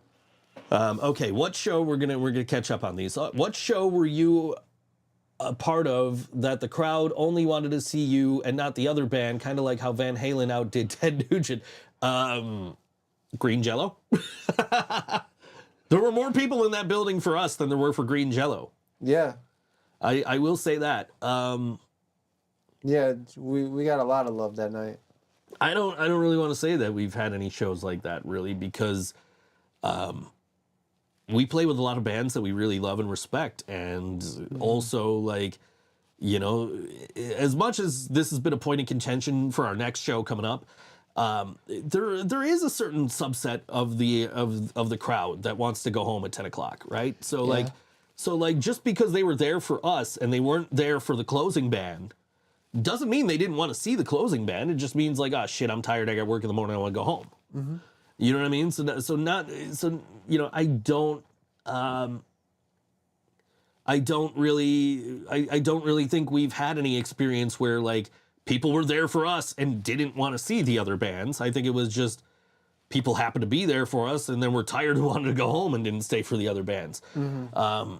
Okay, what show we're gonna catch up on these? What show were you a part of that the crowd only wanted to see you and not the other band? Kind of like how Van Halen outdid Ted Nugent. Green Jello. There were more people in that building for us than there were for Green Jello. Yeah. I will say that. Yeah, we got a lot of love that night. I don't really want to say that we've had any shows like that really, because we play with a lot of bands that we really love and respect, and also, like, you know, as much as this has been a point of contention for our next show coming up, there is a certain subset of the crowd that wants to go home at 10 o'clock, right? So like just because they were there for us and they weren't there for the closing band doesn't mean they didn't want to see the closing band. It just means like, oh shit, I'm tired, I got work in the morning, I want to go home. Mm-hmm. You know what I mean? So you know, I don't really think we've had any experience where like people were there for us and didn't want to see the other bands. I think it was just people happened to be there for us and then were tired and wanted to go home and didn't stay for the other bands. Mm-hmm.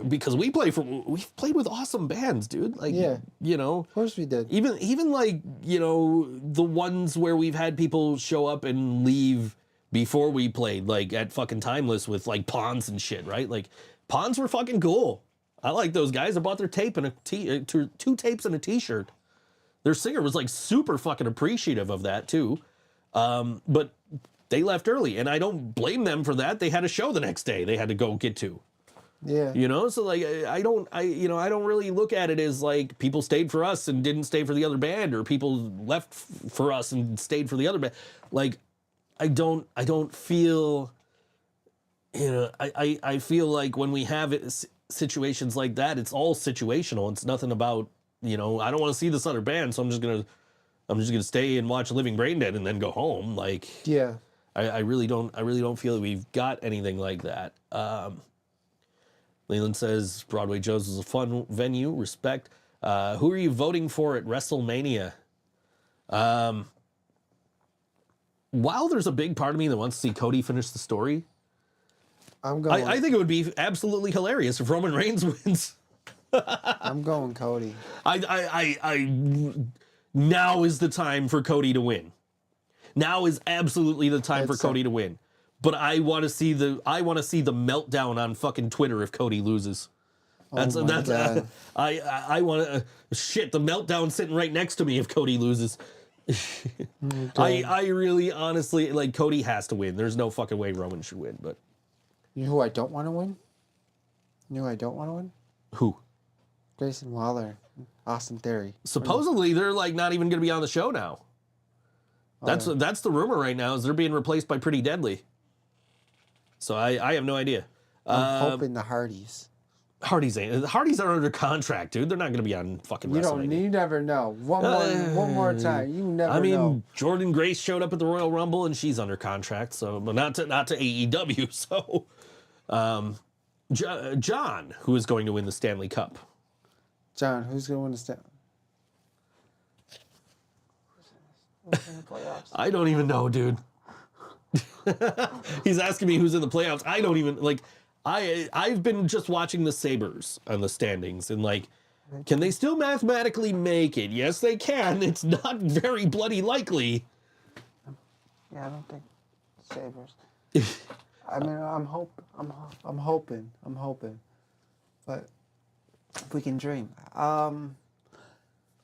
Because we've played with awesome bands, dude. Like, yeah, you know, of course we did. Even like, you know, the ones where we've had people show up and leave before we played, like at fucking Timeless with like Pawns and shit, right? Like Pawns were fucking cool. I like those guys. I bought their tape and two tapes and a t-shirt. Their singer was like super fucking appreciative of that too. But they left early and I don't blame them for that. They had a show the next day they had to go get to. Yeah. You know, so like I don't really look at it as like people stayed for us and didn't stay for the other band, or people left for us and stayed for the other band. Like I don't feel, you know, I feel like when we have situations like that, it's all situational. It's nothing about, you know, I don't want to see this other band, so I'm just gonna stay and watch Living Brain Dead and then go home. Like, yeah, I really don't feel that we've got anything like that. Leland says Broadway Joe's is a fun venue. Respect. Who are you voting for at WrestleMania? While there's a big part of me that wants to see Cody finish the story, I'm going. I think it would be absolutely hilarious if Roman Reigns wins. I'm going Cody. Now is the time for Cody to win. Now is absolutely the time for Cody to win. But I want to see the meltdown on fucking Twitter if Cody loses. That's God. I want to shit the meltdown sitting right next to me if Cody loses. I really honestly like Cody has to win. There's no fucking way Roman should win. But You know who I don't want to win? You know who I don't want to win? who? Grayson Waller, Austin Theory. Supposedly they're like not even going to be on the show now. That's the rumor right now, is they're being replaced by Pretty Deadly. So I have no idea. I'm hoping the Hardys. Hardys are under contract, dude. They're not going to be on fucking WrestleMania. You never know. One more time. You never know. I mean, Jordan Grace showed up at the Royal Rumble and she's under contract, so but not to AEW. So, John, who is going to win the Stanley Cup? John, who's going to win the Stanley? Who's in the playoffs? I don't even know, dude. He's asking me who's in the playoffs. I don't even like. I've been just watching the Sabres on the standings and like, can they still mathematically make it? Yes, they can. It's not very bloody likely. Yeah, I don't think Sabres. I mean, I'm hoping, but if we can dream. I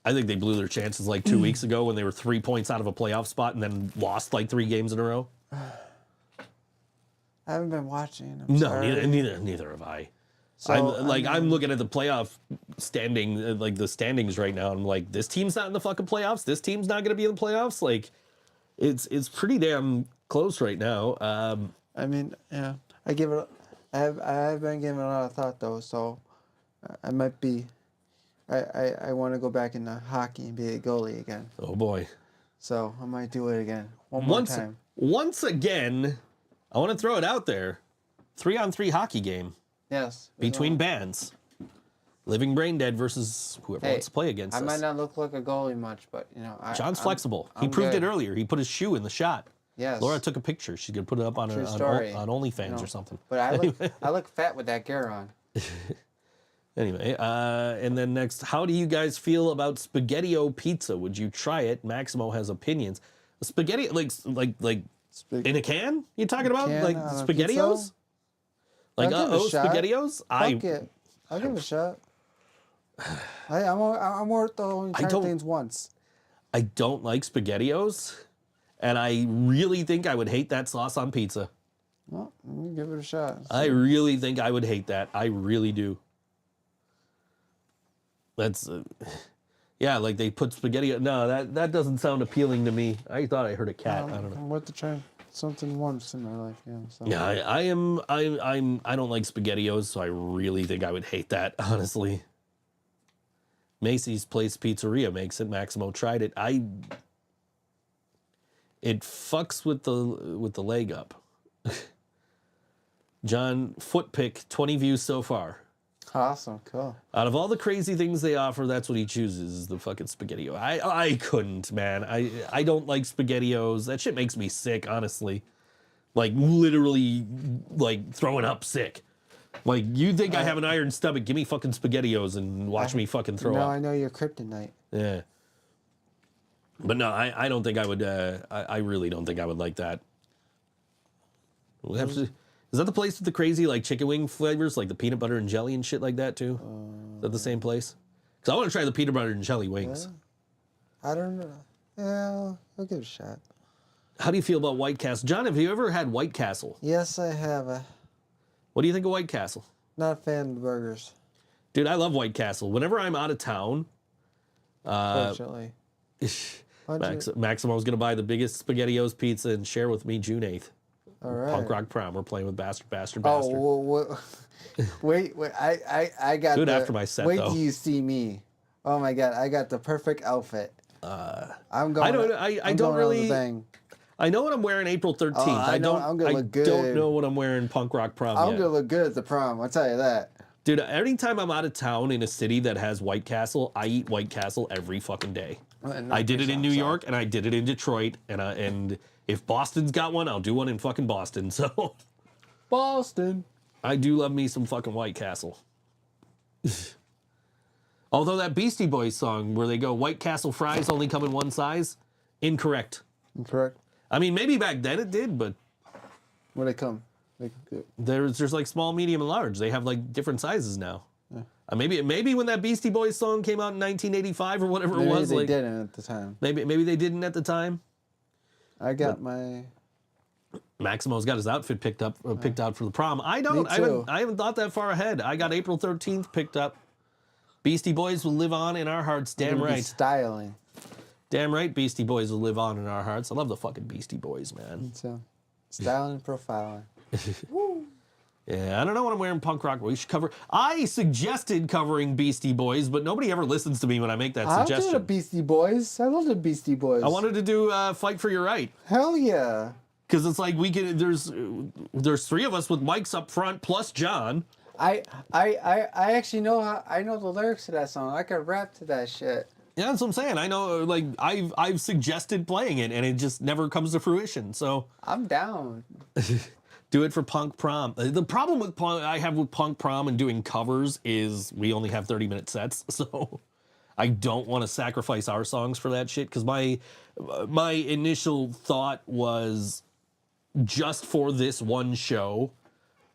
think they blew their chances like 2 weeks ago when they were 3 points out of a playoff spot and then lost like 3 games in a row. I haven't been watching. No, neither have I. So I'm looking at the playoff standing, like the standings right now. I'm like, this team's not in the fucking playoffs. This team's not going to be in the playoffs. Like, it's pretty damn close right now. I mean, yeah, I have been giving it a lot of thought though. So I might be. I want to go back into hockey and be a goalie again. Oh boy. So I might do it again one more time. Once again, I want to throw it out there. 3-on-3 hockey game. Yes. Between bands. Living Brain Dead versus whoever wants to play against us. I might not look like a goalie much, but John's flexible. He I'm proved good. it earlier. He put his shoe in the shot. Yes. Laura took a picture. She's gonna put it up on True story. on OnlyFans or something. But I look fat with that gear on. Anyway, and then next, how do you guys feel about SpaghettiO pizza? Would you try it? Maximo has opinions. Spaghetti, like in a can? You talking about can like on a SpaghettiOs? pizza? Like I'll give it a shot. SpaghettiOs? Fuck it. I'll give it a shot. I'm worth the only trying things once. I don't like SpaghettiOs, and I really think I would hate that sauce on pizza. Well, we'll give it a shot. I really think I would hate that. I really do. That's, yeah, like they put spaghetti. No, that doesn't sound appealing to me. I thought I heard a cat. I don't know. I'm worth to try something once in my life. Yeah. So. Yeah, I don't like SpaghettiOs, so I really think I would hate that, honestly. Macy's Place Pizzeria makes it. Maximo tried it. It fucks with the leg up. John, foot pick, 20 views so far. Awesome, cool. Out of all the crazy things they offer, that's what he chooses, is the fucking SpaghettiO. I couldn't, man. I don't like SpaghettiOs. That shit makes me sick, honestly. Like, literally, like, throwing up sick. Like, you think I have an iron stomach, give me fucking SpaghettiOs and watch me fucking throw up. No, I know you're kryptonite. Yeah. But no, I don't think I would, I really don't think I would like that. We'll have to... Is that the place with the crazy, like, chicken wing flavors, like the peanut butter and jelly and shit like that, too? Is that the same place? Because I want to try the peanut butter and jelly wings. I don't know. Yeah, I'll give it a shot. How do you feel about White Castle? John, have you ever had White Castle? Yes, I have. What do you think of White Castle? Not a fan of the burgers. Dude, I love White Castle. Whenever I'm out of town, Fortunately. Maximo's going to buy the biggest SpaghettiOs pizza and share with me June 8th. All right. Punk Rock Prom. We're playing with Bastard. Oh, wait, I got Do it after my set, wait though. till you see me. Oh my God, I got the perfect outfit. I'm going. I don't really. I know what I'm wearing April 13th. I'm gonna look good. Don't know what I'm wearing Punk Rock Prom I'm yet. gonna look good at the prom. I'll tell you that. Dude, anytime I'm out of town in a city that has White Castle, I eat White Castle every fucking day. I did it in New York and I did it in Detroit, and if Boston's got one, I'll do one in fucking Boston. So, Boston. I do love me some fucking White Castle. Although that Beastie Boys song where they go, White Castle fries only come in one size, incorrect. Incorrect. I mean, maybe back then it did, but Where they come? there's like small, medium, and large. They have like different sizes now. Yeah. Maybe when that Beastie Boys song came out in 1985 or whatever it was, Maybe like they didn't at the time. maybe they didn't at the time. I got my. Maximo's got his outfit picked out for the prom. I don't. Me too. I haven't thought that far ahead. I got April 13th picked up. Beastie Boys will live on in our hearts. Damn right. Styling. Damn right. Beastie Boys will live on in our hearts. I love the fucking Beastie Boys, man. So, styling and profiling. Yeah, I don't know what I'm wearing. Punk rock. We should cover. I suggested covering Beastie Boys, but nobody ever listens to me when I make that I'm suggestion. doing the Beastie Boys. I love the Beastie Boys. I wanted to do Fight for Your Right. Hell yeah. Because it's like we can. There's three of us with mics up front plus John. I actually know I know the lyrics to that song. I could rap to that shit. Yeah, that's what I'm saying. I know, like I've suggested playing it, and it just never comes to fruition. So I'm down. do it for Punk Prom. The problem with I have with Punk Prom and doing covers is we only have 30-minute sets, so I don't want to sacrifice our songs for that shit. Because my initial thought was just for this one show,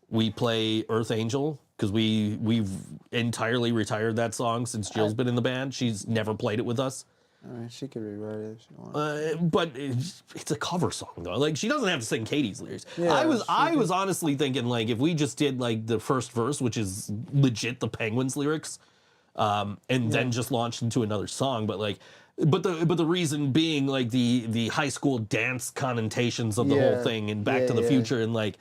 we play Earth Angel. Because we've entirely retired that song since Jill's been in the band. She's never played it with us. I mean, she could rewrite it if she wants. But it's a cover song though. Like she doesn't have to sing Katie's lyrics. Yeah, I was honestly thinking like if we just did like the first verse, which is legit the Penguins lyrics, and then just launched into another song. But like, but the reason being like the high school dance connotations of the whole thing and Back to the Future and like,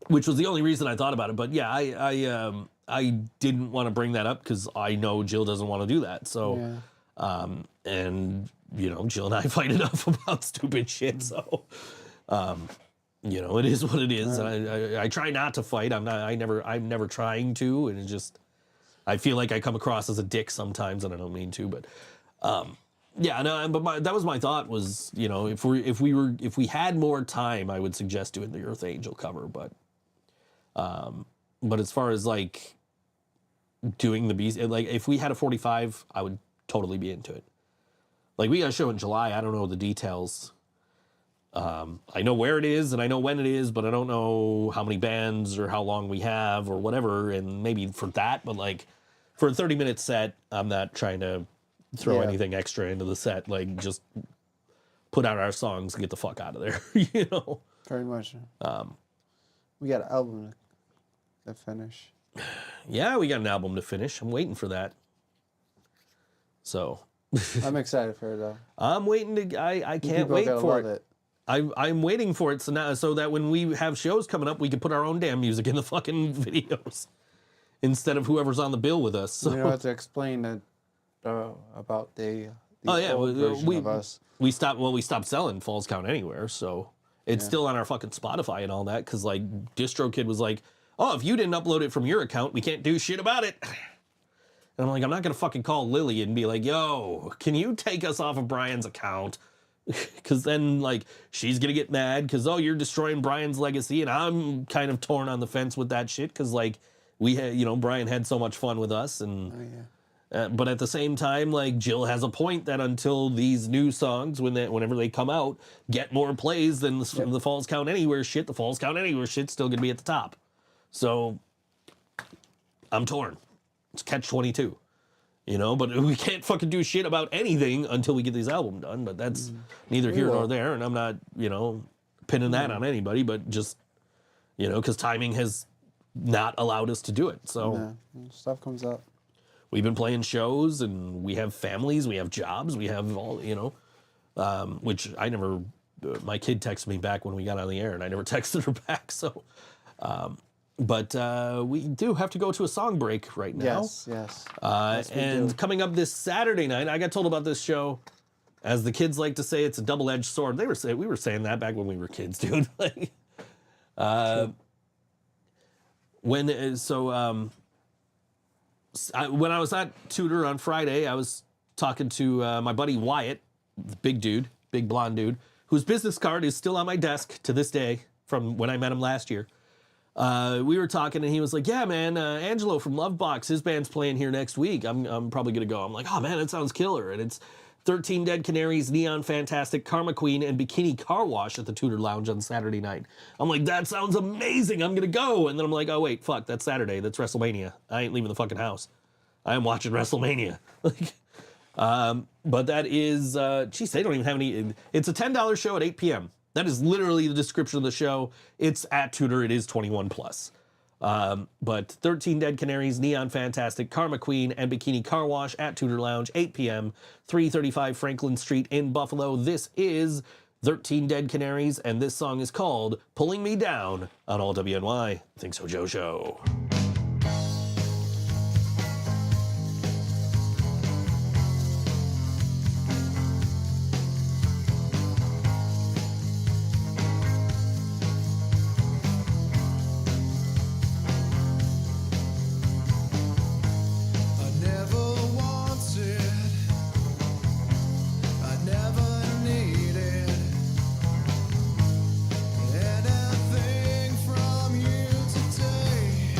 which was the only reason I thought about it. But yeah, I didn't want to bring that up because I know Jill doesn't want to do that. So, and you know, Jill and I fight enough about stupid shit. So, you know, it is what it is. And I try not to fight. I'm never trying to. And it just, I feel like I come across as a dick sometimes, and I don't mean to. But, yeah, no. But that was my thought. Was, you know, if we had more time, I would suggest doing the Earth Angel cover. But as far as like doing the Beast, like if we had a 45, I would totally be into it. Like we got a show in July. I don't know the details. I know where it is and I know when it is, but I don't know how many bands or how long we have or whatever. And maybe for that, but like for a 30-minute set, I'm not trying to throw anything extra into the set. Like just put out our songs and get the fuck out of there. You know, Very much. We got an album to finish. Yeah, we got an album to finish. I'm waiting for that. So I'm excited for it though. I'm waiting to. I can't wait for it. I'm waiting for it so that when we have shows coming up, we can put our own damn music in the fucking videos instead of whoever's on the bill with us. So. You don't have to explain that about the old version of us. We stopped selling Falls Count Anywhere, so it's still on our fucking Spotify and all that. Because like DistroKid was like, oh, if you didn't upload it from your account, we can't do shit about it. And I'm like, I'm not gonna fucking call Lily and be like, yo, can you take us off of Brian's account? Because then, like, she's going to get mad because, oh, you're destroying Brian's legacy. And I'm kind of torn on the fence with that shit because, like, we had, you know, Brian had so much fun with us. And, but at the same time, like, Jill has a point that until these new songs, whenever they come out, get more plays than the Falls Count Anywhere shit, the Falls Count Anywhere shit's still going to be at the top. So I'm torn. It's catch-22. You know, but we can't fucking do shit about anything until we get this album done. But that's neither here nor there. And I'm not, you know, pinning that on anybody, but just, you know, because timing has not allowed us to do it. So stuff comes up. We've been playing shows and we have families, we have jobs, we have all, you know, which I never, my kid texted me back when we got on the air and I never texted her back. So, but we do have to go to a song break right now. Yes. And coming up this Saturday night, I got told about this show. As the kids like to say, it's a double-edged sword. We were saying that back when we were kids, dude. Like, when I was at Tudor on Friday, I was talking to my buddy Wyatt, the big dude, big blonde dude, whose business card is still on my desk to this day from when I met him last year. We were talking and he was like, yeah, man, Angelo from Lovebox, his band's playing here next week. I'm probably going to go. I'm like, oh man, that sounds killer. And it's 13 Dead Canaries, Neon Fantastic, Karma Queen, and Bikini Car Wash at the Tudor Lounge on Saturday night. I'm like, that sounds amazing. I'm going to go. And then I'm like, oh wait, fuck, that's Saturday. That's WrestleMania. I ain't leaving the fucking house. I am watching WrestleMania. But that is, geez, they don't even have any, it's a $10 show at 8 p.m. That is literally the description of the show. It's at Tudor. It is 21 plus. But 13 Dead Canaries, Neon Fantastic, Karma Queen, and Bikini Car Wash at Tudor Lounge, 8 p.m., 335 Franklin Street in Buffalo. This is 13 Dead Canaries, and this song is called Pulling Me Down on All WNY. ThinkSoJoE Show. Anything from you today?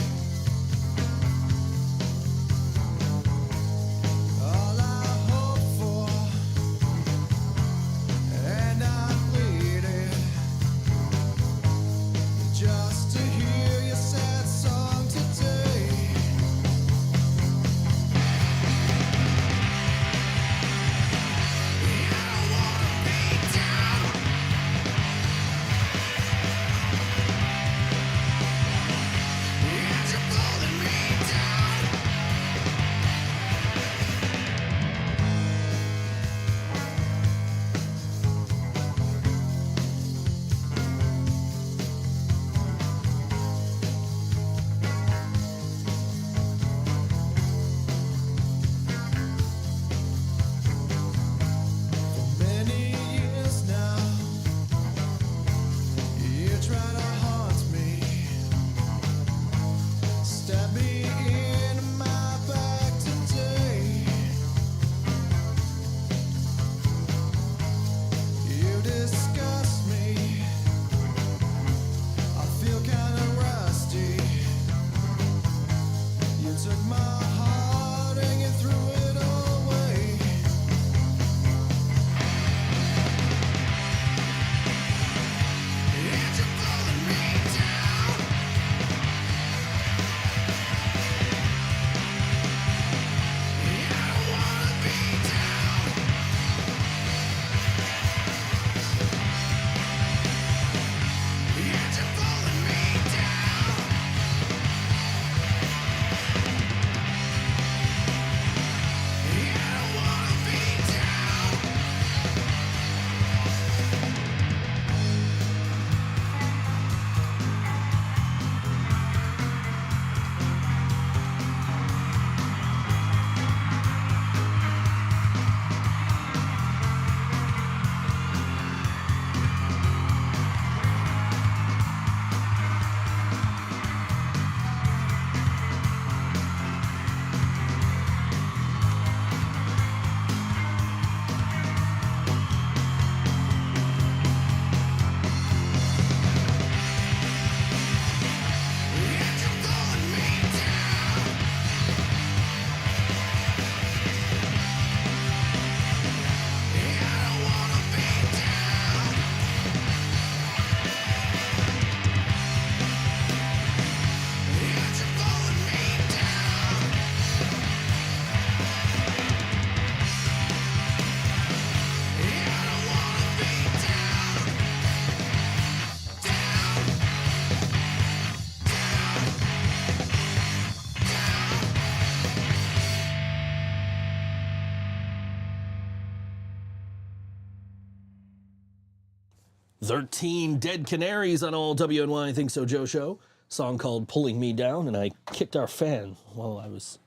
13 Dead Canaries on all WNY Think So Joe show. Song called Pulling Me Down, and I kicked our fan while I was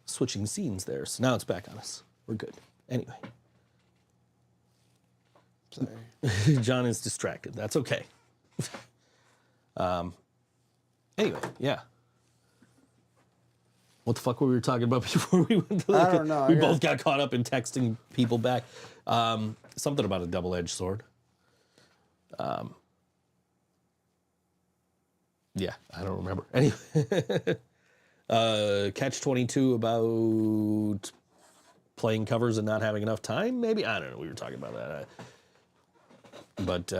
switching scenes there. So now it's back on us. We're good. Anyway. Sorry. John is distracted. That's okay. Anyway, yeah. What the fuck were we talking about before we went to I don't know. We both got caught up in texting people back. Something about a double-edged sword. Yeah, I don't remember. Anyway, Catch-22 about playing covers and not having enough time, maybe? I don't know. We were talking about that. But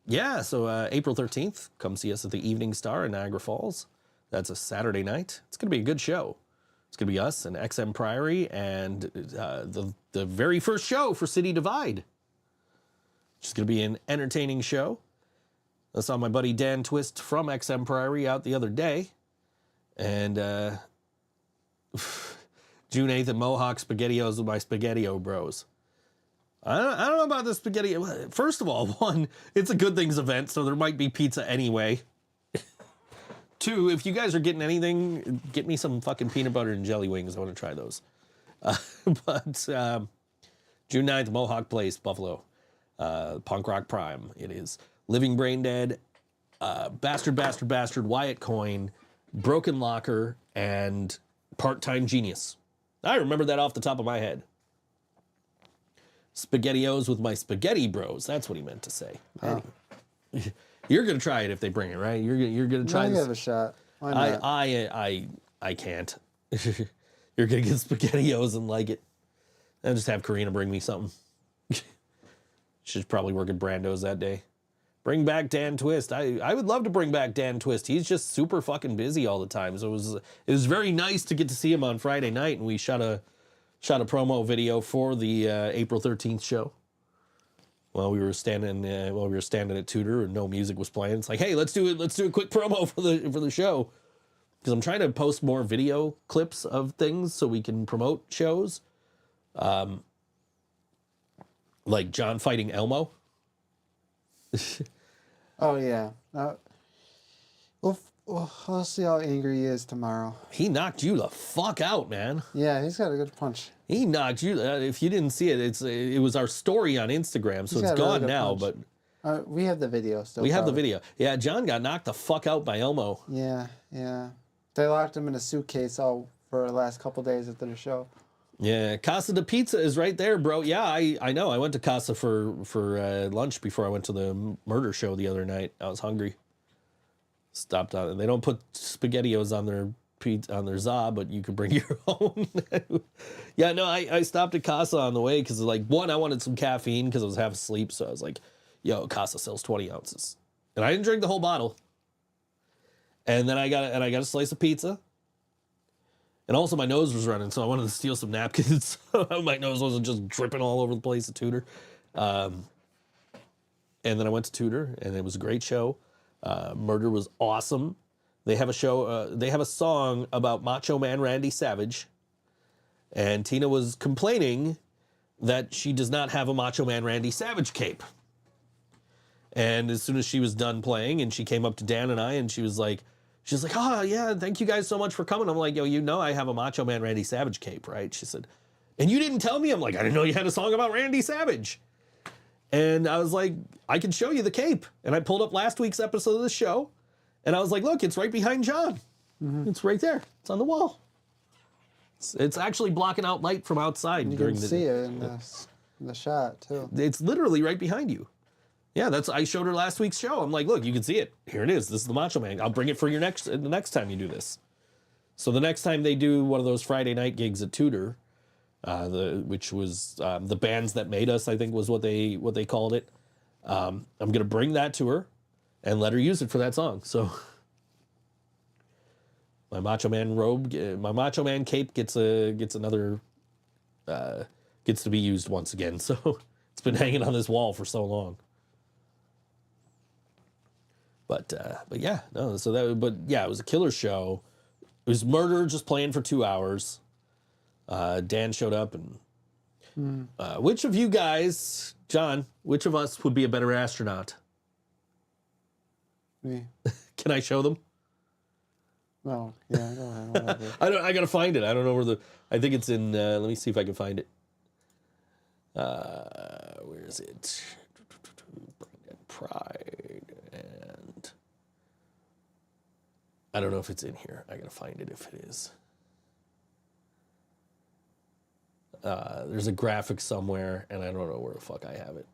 yeah, so April 13th, come see us at the Evening Star in Niagara Falls. That's a Saturday night. It's going to be a good show. It's going to be us and XM Priory and the very first show for City Divide. Which is going to be an entertaining show. I saw my buddy Dan Twist from XM Priory out the other day. And June 8th at Mohawk SpaghettiOs with my SpaghettiO bros. I don't know about the spaghetti. First of all, one, it's a Good Things event, so there might be pizza anyway. Two, if you guys are getting anything, get me some fucking peanut butter and jelly wings. I want to try those. But June 9th, Mohawk Place, Buffalo. Punk Rock Prime. It is Living Brain Dead, Bastard, Wyatt Coyne, Broken Locker, and Part-Time Genius. I remember that off the top of my head. SpaghettiOs with my spaghetti bros. That's what he meant to say. Oh. Anyway. You're gonna try it if they bring it, right? You're gonna try I this. give a shot. Why not? I can't. You're gonna get SpaghettiOs and like it. And just have Karina bring me something. She's probably working Brando's that day. Bring back Dan Twist. I would love to bring back Dan Twist. He's just super fucking busy all the time. So it was very nice to get to see him on Friday night, and we shot a promo video for the April 13th show. While we were standing at Tudor and no music was playing. It's like, hey, let's do a quick promo for the show. Because I'm trying to post more video clips of things so we can promote shows. Like John fighting Elmo. Oh, yeah. We'll see how angry he is tomorrow. He knocked you the fuck out, man. Yeah, he's got a good punch. He knocked you. If you didn't see it, it was our story on Instagram, so He's it's got a really gone good now. punch. But We have the video still. we have the probably. video. Yeah, John got knocked the fuck out by Elmo. Yeah. They locked him in a suitcase all for the last couple days after the show. Yeah, Casa de Pizza is right there, bro. Yeah, I know. I went to Casa for lunch before I went to the murder show the other night. I was hungry. Stopped on it. They don't put SpaghettiOs on their pizza, on their za, but you can bring your own. Yeah, no, I stopped at Casa on the way because like one, I wanted some caffeine because I was half asleep, so I was like, yo, Casa sells 20 ounces, and I didn't drink the whole bottle. And then I got a slice of pizza. And also my nose was running, so I wanted to steal some napkins so my nose wasn't just dripping all over the place at Tudor. And then I went to Tudor, and it was a great show. Murder was awesome. They have a show. They have a song about Macho Man Randy Savage, and Tina was complaining that she does not have a Macho Man Randy Savage cape. And as soon as she was done playing, and she came up to Dan and I, and she was like, oh, yeah, thank you guys so much for coming. I'm like, yo, you know I have a Macho Man Randy Savage cape, right? She said, and you didn't tell me? I'm like, I didn't know you had a song about Randy Savage. And I was like, I can show you the cape. And I pulled up last week's episode of the show, and I was like, look, it's right behind John. Mm-hmm. It's right there. It's on the wall. It's actually blocking out light from outside. You during can the see it in the shot, too. It's literally right behind you. Yeah, I showed her last week's show. I'm like, look, you can see it. Here it is. This is the Macho Man. I'll bring it for the next time you do this. So the next time they do one of those Friday night gigs at Tudor, which was the Bands That Made Us, I think was what they called it. I'm gonna bring that to her and let her use it for that song. So my Macho Man robe, my Macho Man cape gets to be used once again. So it's been hanging on this wall for so long. But yeah, no. So it was a killer show. It was Murder just playing for 2 hours. Dan showed up, and Which of you guys, John, which of us would be a better astronaut? Me. Can I show them? No. Yeah. Go ahead. Whatever. I gotta find it. I don't know where I think it's in. Let me see if I can find it. Where is it? Pride and I don't know if it's in here. I gotta find it if it is. There's a graphic somewhere, and I don't know where the fuck I have it.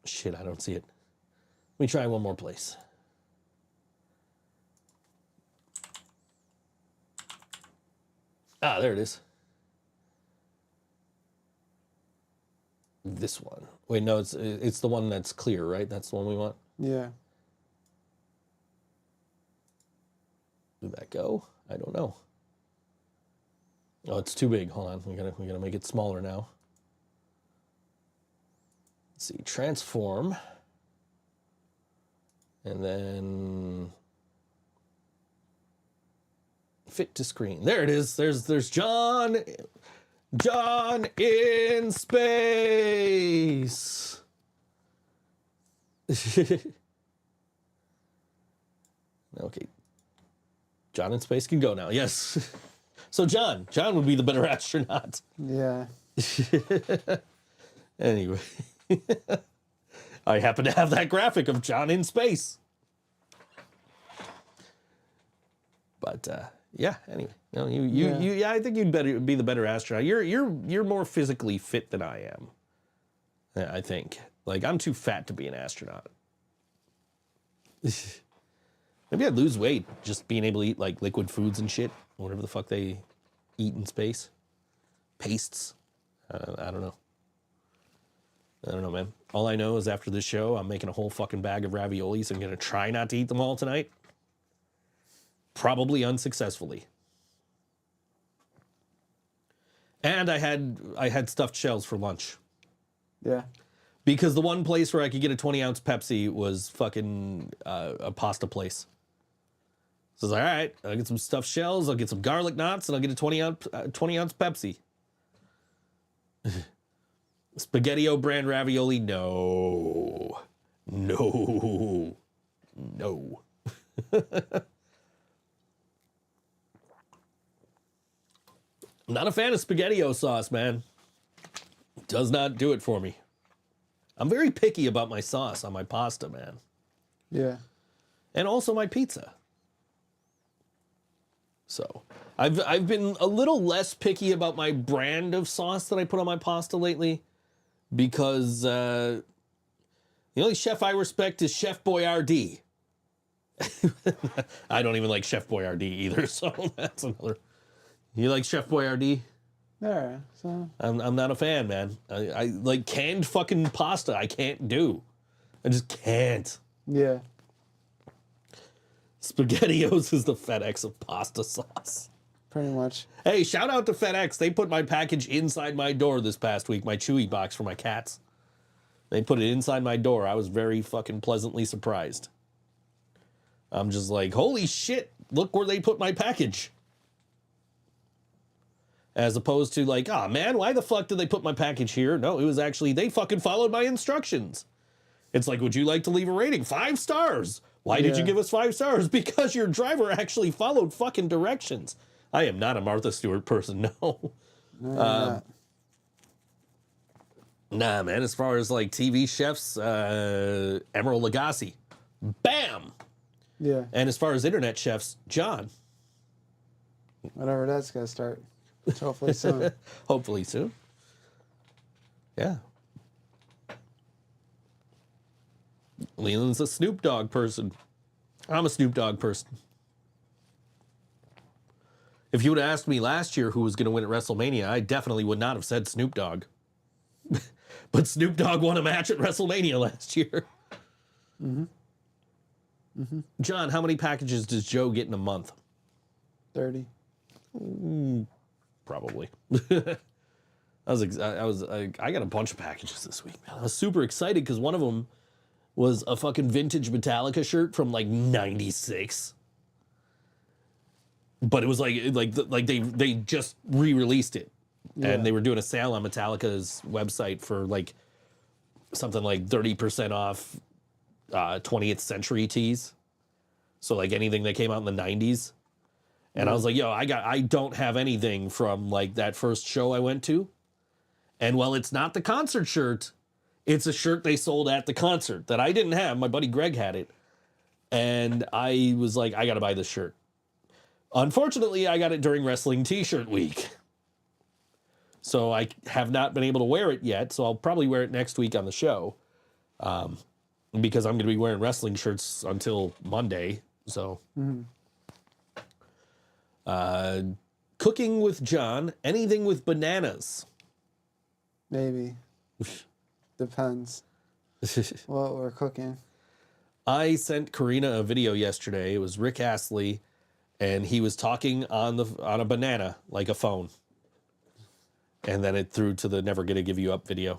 Shit, I don't see it. Let me try one more place. Ah, there it is. This one. Wait, no, it's the one that's clear, right? That's the one we want. Yeah. Did that go? I don't know. Oh, it's too big. Hold on. We gotta make it smaller now. Let's see. Transform. And then fit to screen. There it is. There's John. John in space. Okay. John in space can go now. Yes. So John would be the better astronaut. Yeah. Anyway. I happen to have that graphic of John in space. But yeah, anyway. No, you I think you'd be the better astronaut. You're more physically fit than I am. I think. Like, I'm too fat to be an astronaut. Maybe I'd lose weight just being able to eat like liquid foods and shit. Whatever the fuck they eat in space. Pastes. I don't know. I don't know, man. All I know is after this show, I'm making a whole fucking bag of raviolis. I'm going to try not to eat them all tonight. Probably unsuccessfully. And I had stuffed shells for lunch. Yeah. Because the one place where I could get a 20-ounce Pepsi was fucking a pasta place. So I was like, all right, I'll get some stuffed shells, I'll get some garlic knots, and I'll get a 20-ounce Pepsi. Spaghetti-O brand ravioli, no. No. No. I'm not a fan of Spaghetti-O sauce, man. Does not do it for me. I'm very picky about my sauce on my pasta, man. Yeah. And also my pizza. So, I've been a little less picky about my brand of sauce that I put on my pasta lately because the only chef I respect is Chef Boyardee. I don't even like Chef Boyardee either, so that's another. You like Chef Boyardee? Yeah. So. I'm not a fan, man. I like canned fucking pasta. I can't do. I just can't. Yeah. SpaghettiOs is the FedEx of pasta sauce. Pretty much. Hey, shout out to FedEx. They put my package inside my door this past week, my Chewy box for my cats. They put it inside my door. I was very fucking pleasantly surprised. I'm just like, holy shit, look where they put my package. As opposed to like, oh man, why the fuck did they put my package here? No, it was actually, they fucking followed my instructions. It's like, would you like to leave a rating? 5 stars. Why did you give us 5 stars? Because your driver actually followed fucking directions. I am not a Martha Stewart person, no. No, Nah, man, as far as like TV chefs, Emeril Lagasse. Bam! yeah. And as far as internet chefs, John. Whatever that's gonna start. Hopefully soon. Hopefully soon. Yeah. Leland's a Snoop Dogg person. I'm a Snoop Dogg person. If you would have asked me last year who was going to win at WrestleMania, I definitely would not have said Snoop Dogg. But Snoop Dogg won a match at WrestleMania last year. Mm-hmm. Mm-hmm. John, how many packages does Joe get in a month? 30. Probably. I got a bunch of packages this week, man. I was super excited because one of them was a fucking vintage Metallica shirt from like 96. but it was like they just re-released it, Yeah. and they were doing a sale on Metallica's website for like something like 30% off 20th century tees. So like anything that came out in the 90s. And I was like, yo, I don't have anything from like that first show I went to. And well, it's not the concert shirt. It's a shirt they sold at the concert that I didn't have. My buddy Greg had it. And I was like, I got to buy this shirt. Unfortunately, I got it during Wrestling T-shirt week. So I have not been able to wear it yet. So I'll probably wear it next week on the show. Because I'm going to be wearing wrestling shirts until Monday. So, cooking with John, anything with bananas. Maybe. Depends what we're cooking. I sent Karina a video yesterday. It was Rick Astley, and he was talking on a banana like a phone. And then it threw to the Never Gonna Give You Up video.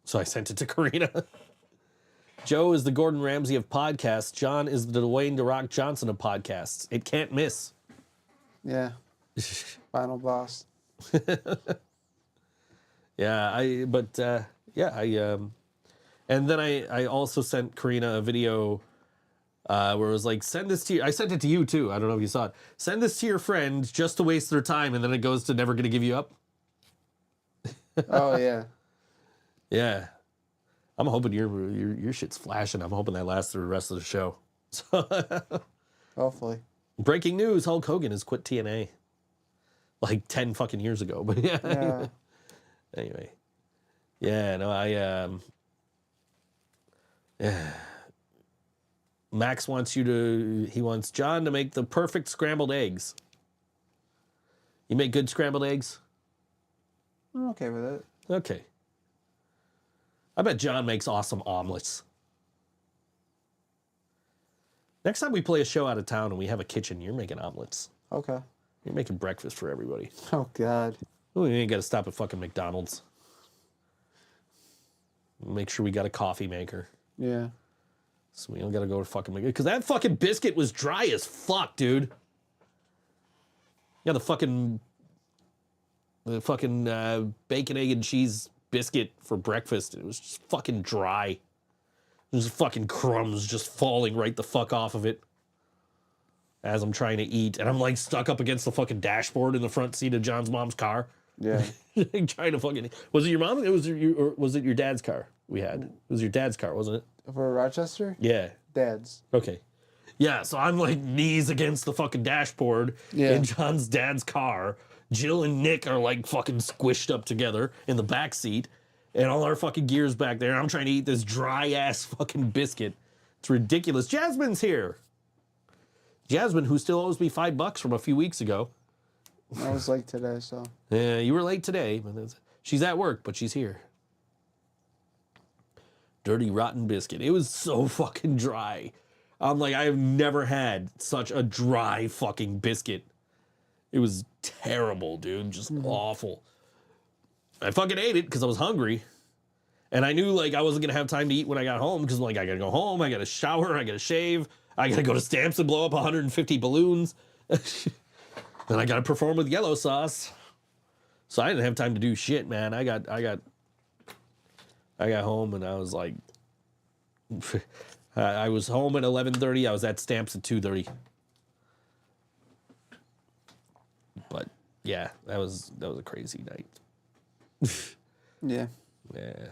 So I sent it to Karina. Joe is the Gordon Ramsay of podcasts. John is the Dwayne "The Rock" Johnson of podcasts. It can't miss. Yeah. Final boss. Yeah, and then I also sent Karina a video where it was like, send this to you. I sent it to you too. I don't know if you saw it. Send this to your friend just to waste their time, and then it goes to Never Gonna Give You Up. Oh yeah. Yeah. I'm hoping your shit's flashing. I'm hoping that lasts through the rest of the show. So Hopefully. breaking news, Hulk Hogan has quit TNA. Like 10 fucking years ago. But Yeah. Anyway. Yeah, no, yeah. Max wants he wants John to make the perfect scrambled eggs. You make good scrambled eggs? I'm okay with it. Okay. I bet John makes awesome omelets. Next time we play a show out of town and we have a kitchen, you're making omelets. Okay. You're making breakfast for everybody. Oh God. We ain't got to stop at fucking McDonald's. Make sure we got a coffee maker. Yeah. So we don't got to go to fucking McDonald's. Because that fucking biscuit was dry as fuck, dude. Yeah, the fucking bacon, egg, and cheese biscuit for breakfast. It was just fucking dry. There's fucking crumbs just falling right the fuck off of it as I'm trying to eat. And I'm like stuck up against the fucking dashboard in the front seat of John's mom's car. Yeah. Trying to fucking... Was it your mom? Or was it your dad's car we had? It was your dad's car, wasn't it? For Rochester? Yeah. Dad's. Okay. Yeah, so I'm like knees against the fucking dashboard in John's dad's car. Jill and Nick are like fucking squished up together in the back seat. And all our fucking gear's back there. I'm trying to eat this dry ass fucking biscuit. It's ridiculous. Jasmine's here. Jasmine, who still owes me $5 from a few weeks ago. I was late today, so. Yeah, you were late today. But she's at work, but she's here. Dirty, rotten biscuit. It was so fucking dry. I'm like, I have never had such a dry fucking biscuit. It was terrible, dude. Just awful. I fucking ate it because I was hungry. And I knew, like, I wasn't going to have time to eat when I got home because, like, I got to go home, I got to shower, I got to shave, I got to go to Stamps and blow up 150 balloons. Then I got to perform with yellow sauce. So I didn't have time to do shit, man. I got home and I was like, I was home at 11:30. I was at Stamps at 2:30. But yeah, that was a crazy night. Yeah. Yeah.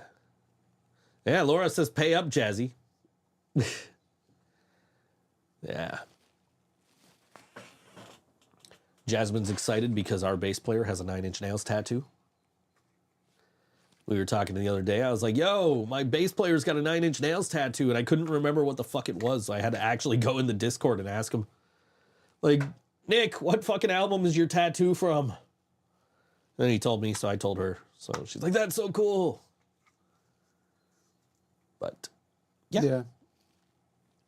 Yeah, Laura says pay up, Jazzy. Yeah. Jasmine's excited because our bass player has a 9-inch nails tattoo. We were talking the other day. I was like, yo, my bass player's got a 9-inch nails tattoo, and I couldn't remember what the fuck it was. So I had to actually go in the Discord and ask him. Like, Nick, what fucking album is your tattoo from? And he told me, so I told her. So she's like, that's so cool. But, yeah.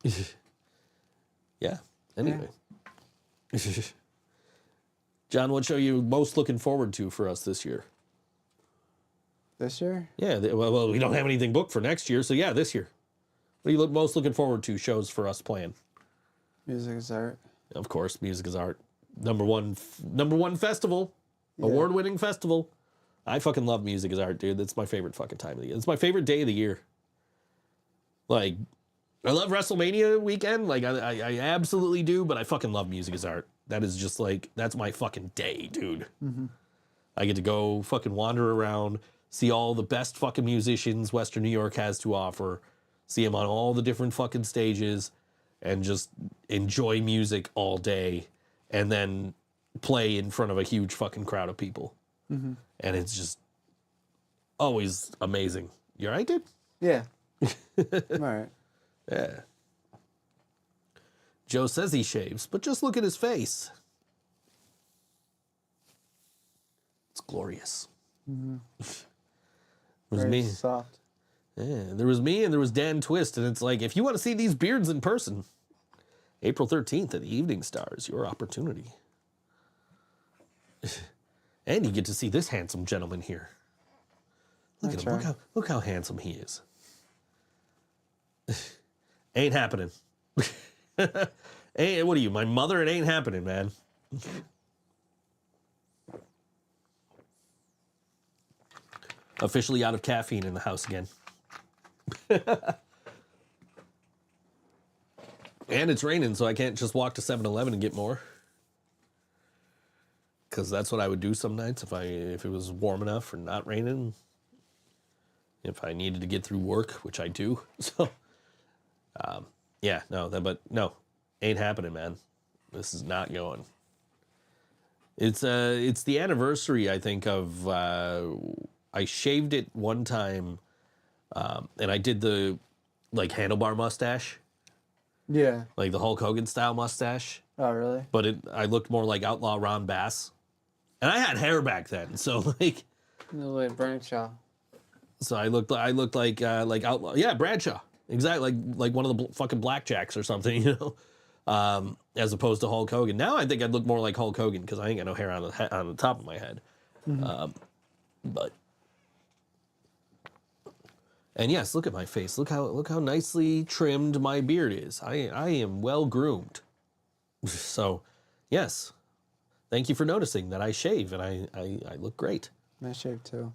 Yeah. Yeah. Anyway. John, what show are you most looking forward to for us this year? This year? Yeah, well, we don't have anything booked for next year, so yeah, this year. What are you most looking forward to shows for us playing? Music is art. Of course, music is art. Number one festival, award-winning festival. I fucking love music as art, dude. That's my favorite fucking time of the year. It's my favorite day of the year. Like, I love WrestleMania weekend. Like, I absolutely do, but I fucking love music as art. That is just like, that's my fucking day, dude. Mm-hmm. I get to go fucking wander around, see all the best fucking musicians Western New York has to offer, see them on all the different fucking stages, and just enjoy music all day, and then play in front of a huge fucking crowd of people. Mm-hmm. And it's just always amazing. You all right, dude? Yeah. All right. Yeah. Joe says he shaves, but just look at his face. It's glorious. Mm-hmm. It was Very me. soft. Yeah, there was me and there was Dan Twist, and it's like, if you want to see these beards in person, April 13th at the Evening Star is your opportunity. And you get to see this handsome gentleman here. Look at him. Right. Look how handsome he is. Ain't happening. What are you, my mother? It ain't happening, man. Officially out of caffeine in the house again. And it's raining, so I can't just walk to 7-Eleven and get more. Because that's what I would do some nights if it was warm enough or not raining. If I needed to get through work, which I do. So, yeah, but no, ain't happening, man. This is not going. It's the anniversary, I think, of I shaved it one time, and I did the like handlebar mustache. Yeah. Like the Hulk Hogan style mustache. Oh, really? But I looked more like Outlaw Ron Bass. And I had hair back then, so like No way, Bradshaw. so I looked like Outlaw. Yeah, Bradshaw. Exactly, like one of the fucking blackjacks or something, you know. As opposed to Hulk Hogan. Now I think I'd look more like Hulk Hogan because I ain't got no hair on the top of my head. Mm-hmm. But and yes, look at my face. Look how nicely trimmed my beard is. I am well groomed. So, yes. Thank you for noticing that I shave and I look great. I shave too.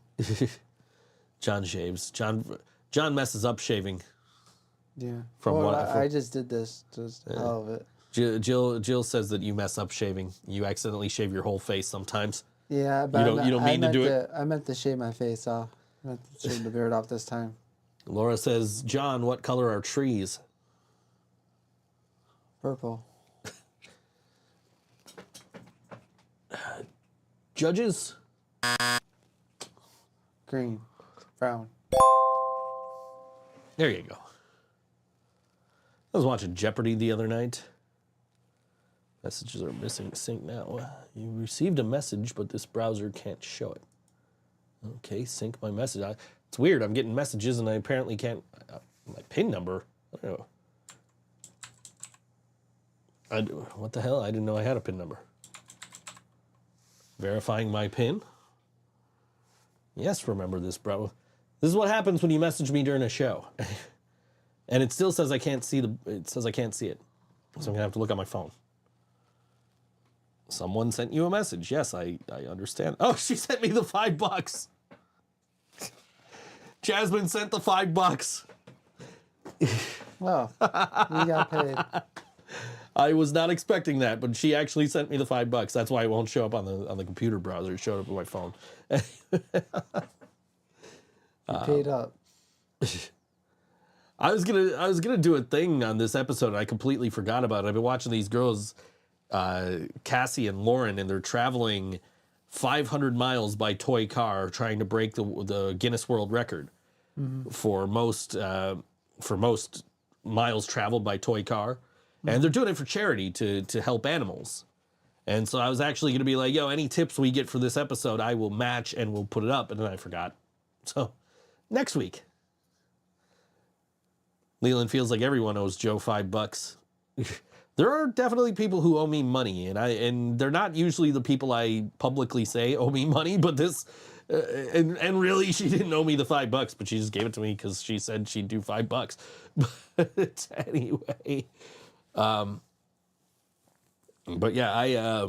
John shaves. John messes up shaving. Yeah. From well, what I just did this, just all of it. Jill says that you mess up shaving. You accidentally shave your whole face sometimes. Yeah, but you don't mean to do it. I meant to shave my face off. I meant to shave the beard off this time. Laura says, John, what color are trees? Purple. Judges? Green. Brown. There you go. I was watching Jeopardy the other night. Messages are missing sync now. You received a message, but this browser can't show it. Okay, sync my message. It's weird. I'm getting messages, and I apparently can't. My PIN number. I don't know. What the hell? I didn't know I had a PIN number. Verifying my PIN. Yes, remember this, bro. This is what happens when you message me during a show, and it still says I can't see It says I can't see it, so I'm gonna have to look on my phone. Someone sent you a message. Yes, I understand. Oh, she sent me the $5. Jasmine sent the $5. Well, we got paid. I was not expecting that, but she actually sent me the $5. That's why it won't show up on the computer browser. It showed up on my phone. You paid up. I was gonna do a thing on this episode, and I completely forgot about it. I've been watching these girls, Cassie and Lauren, and they're traveling 500 miles by toy car, trying to break the Guinness World Record for most miles traveled by toy car, and they're doing it for charity to help animals. And so I was actually gonna be like, yo, any tips we get for this episode, I will match and we'll put it up, and then I forgot. So next week. Leland feels like everyone owes Joe $5. There are definitely people who owe me money, and they're not usually the people I publicly say owe me money, but this, and really she didn't owe me the $5, but she just gave it to me because she said she'd do $5. But anyway, But yeah, I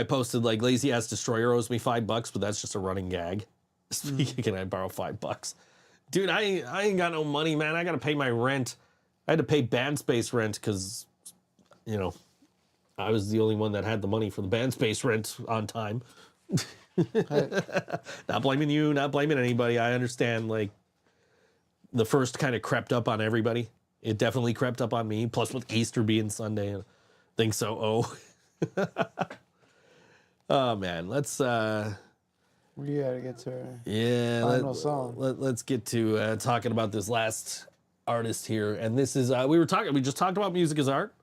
posted like Lazy Ass Destroyer owes me $5, but that's just a running gag. Can I borrow $5? Dude, I ain't got no money, man. I gotta pay my rent. I had to pay band space rent because, you know, I was the only one that had the money for the band space rent on time. Not blaming you, not blaming anybody. I understand, like, the first kind of crept up on everybody. It definitely crept up on me. Plus, with Easter being Sunday, I think so. Oh man, let's. We gotta get to our final song. Let's get to talking about this last artist here, and this is we just talked about music is art,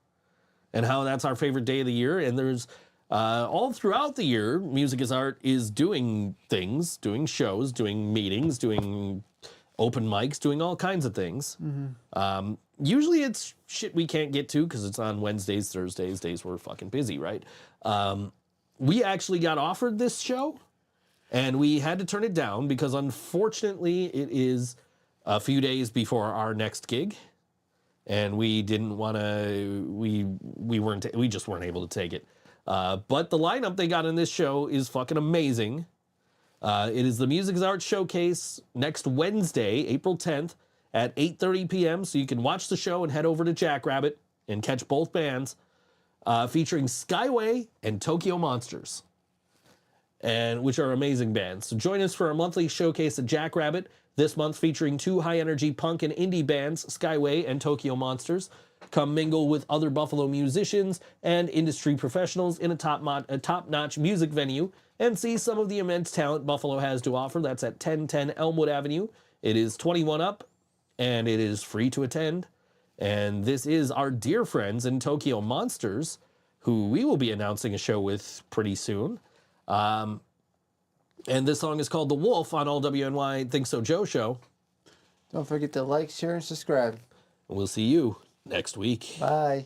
and how that's our favorite day of the year, and there's. All throughout the year, Music is Art is doing things, doing shows, doing meetings, doing open mics, doing all kinds of things. Usually it's shit we can't get to because it's on Wednesdays, Thursdays, days we're fucking busy, right? We actually got offered this show, and we had to turn it down because unfortunately it is a few days before our next gig, and we didn't want to. We just weren't able to take it. But the lineup they got in this show is fucking amazing. It is the Music is Art Showcase next Wednesday, April 10th at 8:30 p.m. So you can watch the show and head over to Jackrabbit and catch both bands, featuring Skyway and Tokyo Monsters, and which are amazing bands. So join us for a monthly showcase at Jackrabbit this month, featuring 2 high-energy punk and indie bands, Skyway and Tokyo Monsters. Come mingle with other Buffalo musicians and industry professionals in a top-notch music venue and see some of the immense talent Buffalo has to offer. That's at 1010 Elmwood Avenue. It is 21 up, and it is free to attend. And this is our dear friends in Tokyo Monsters, who we will be announcing a show with pretty soon. And this song is called The Wolf on all WNY ThinkSoJoE show. Don't forget to like, share, and subscribe. We'll see you next week. Bye.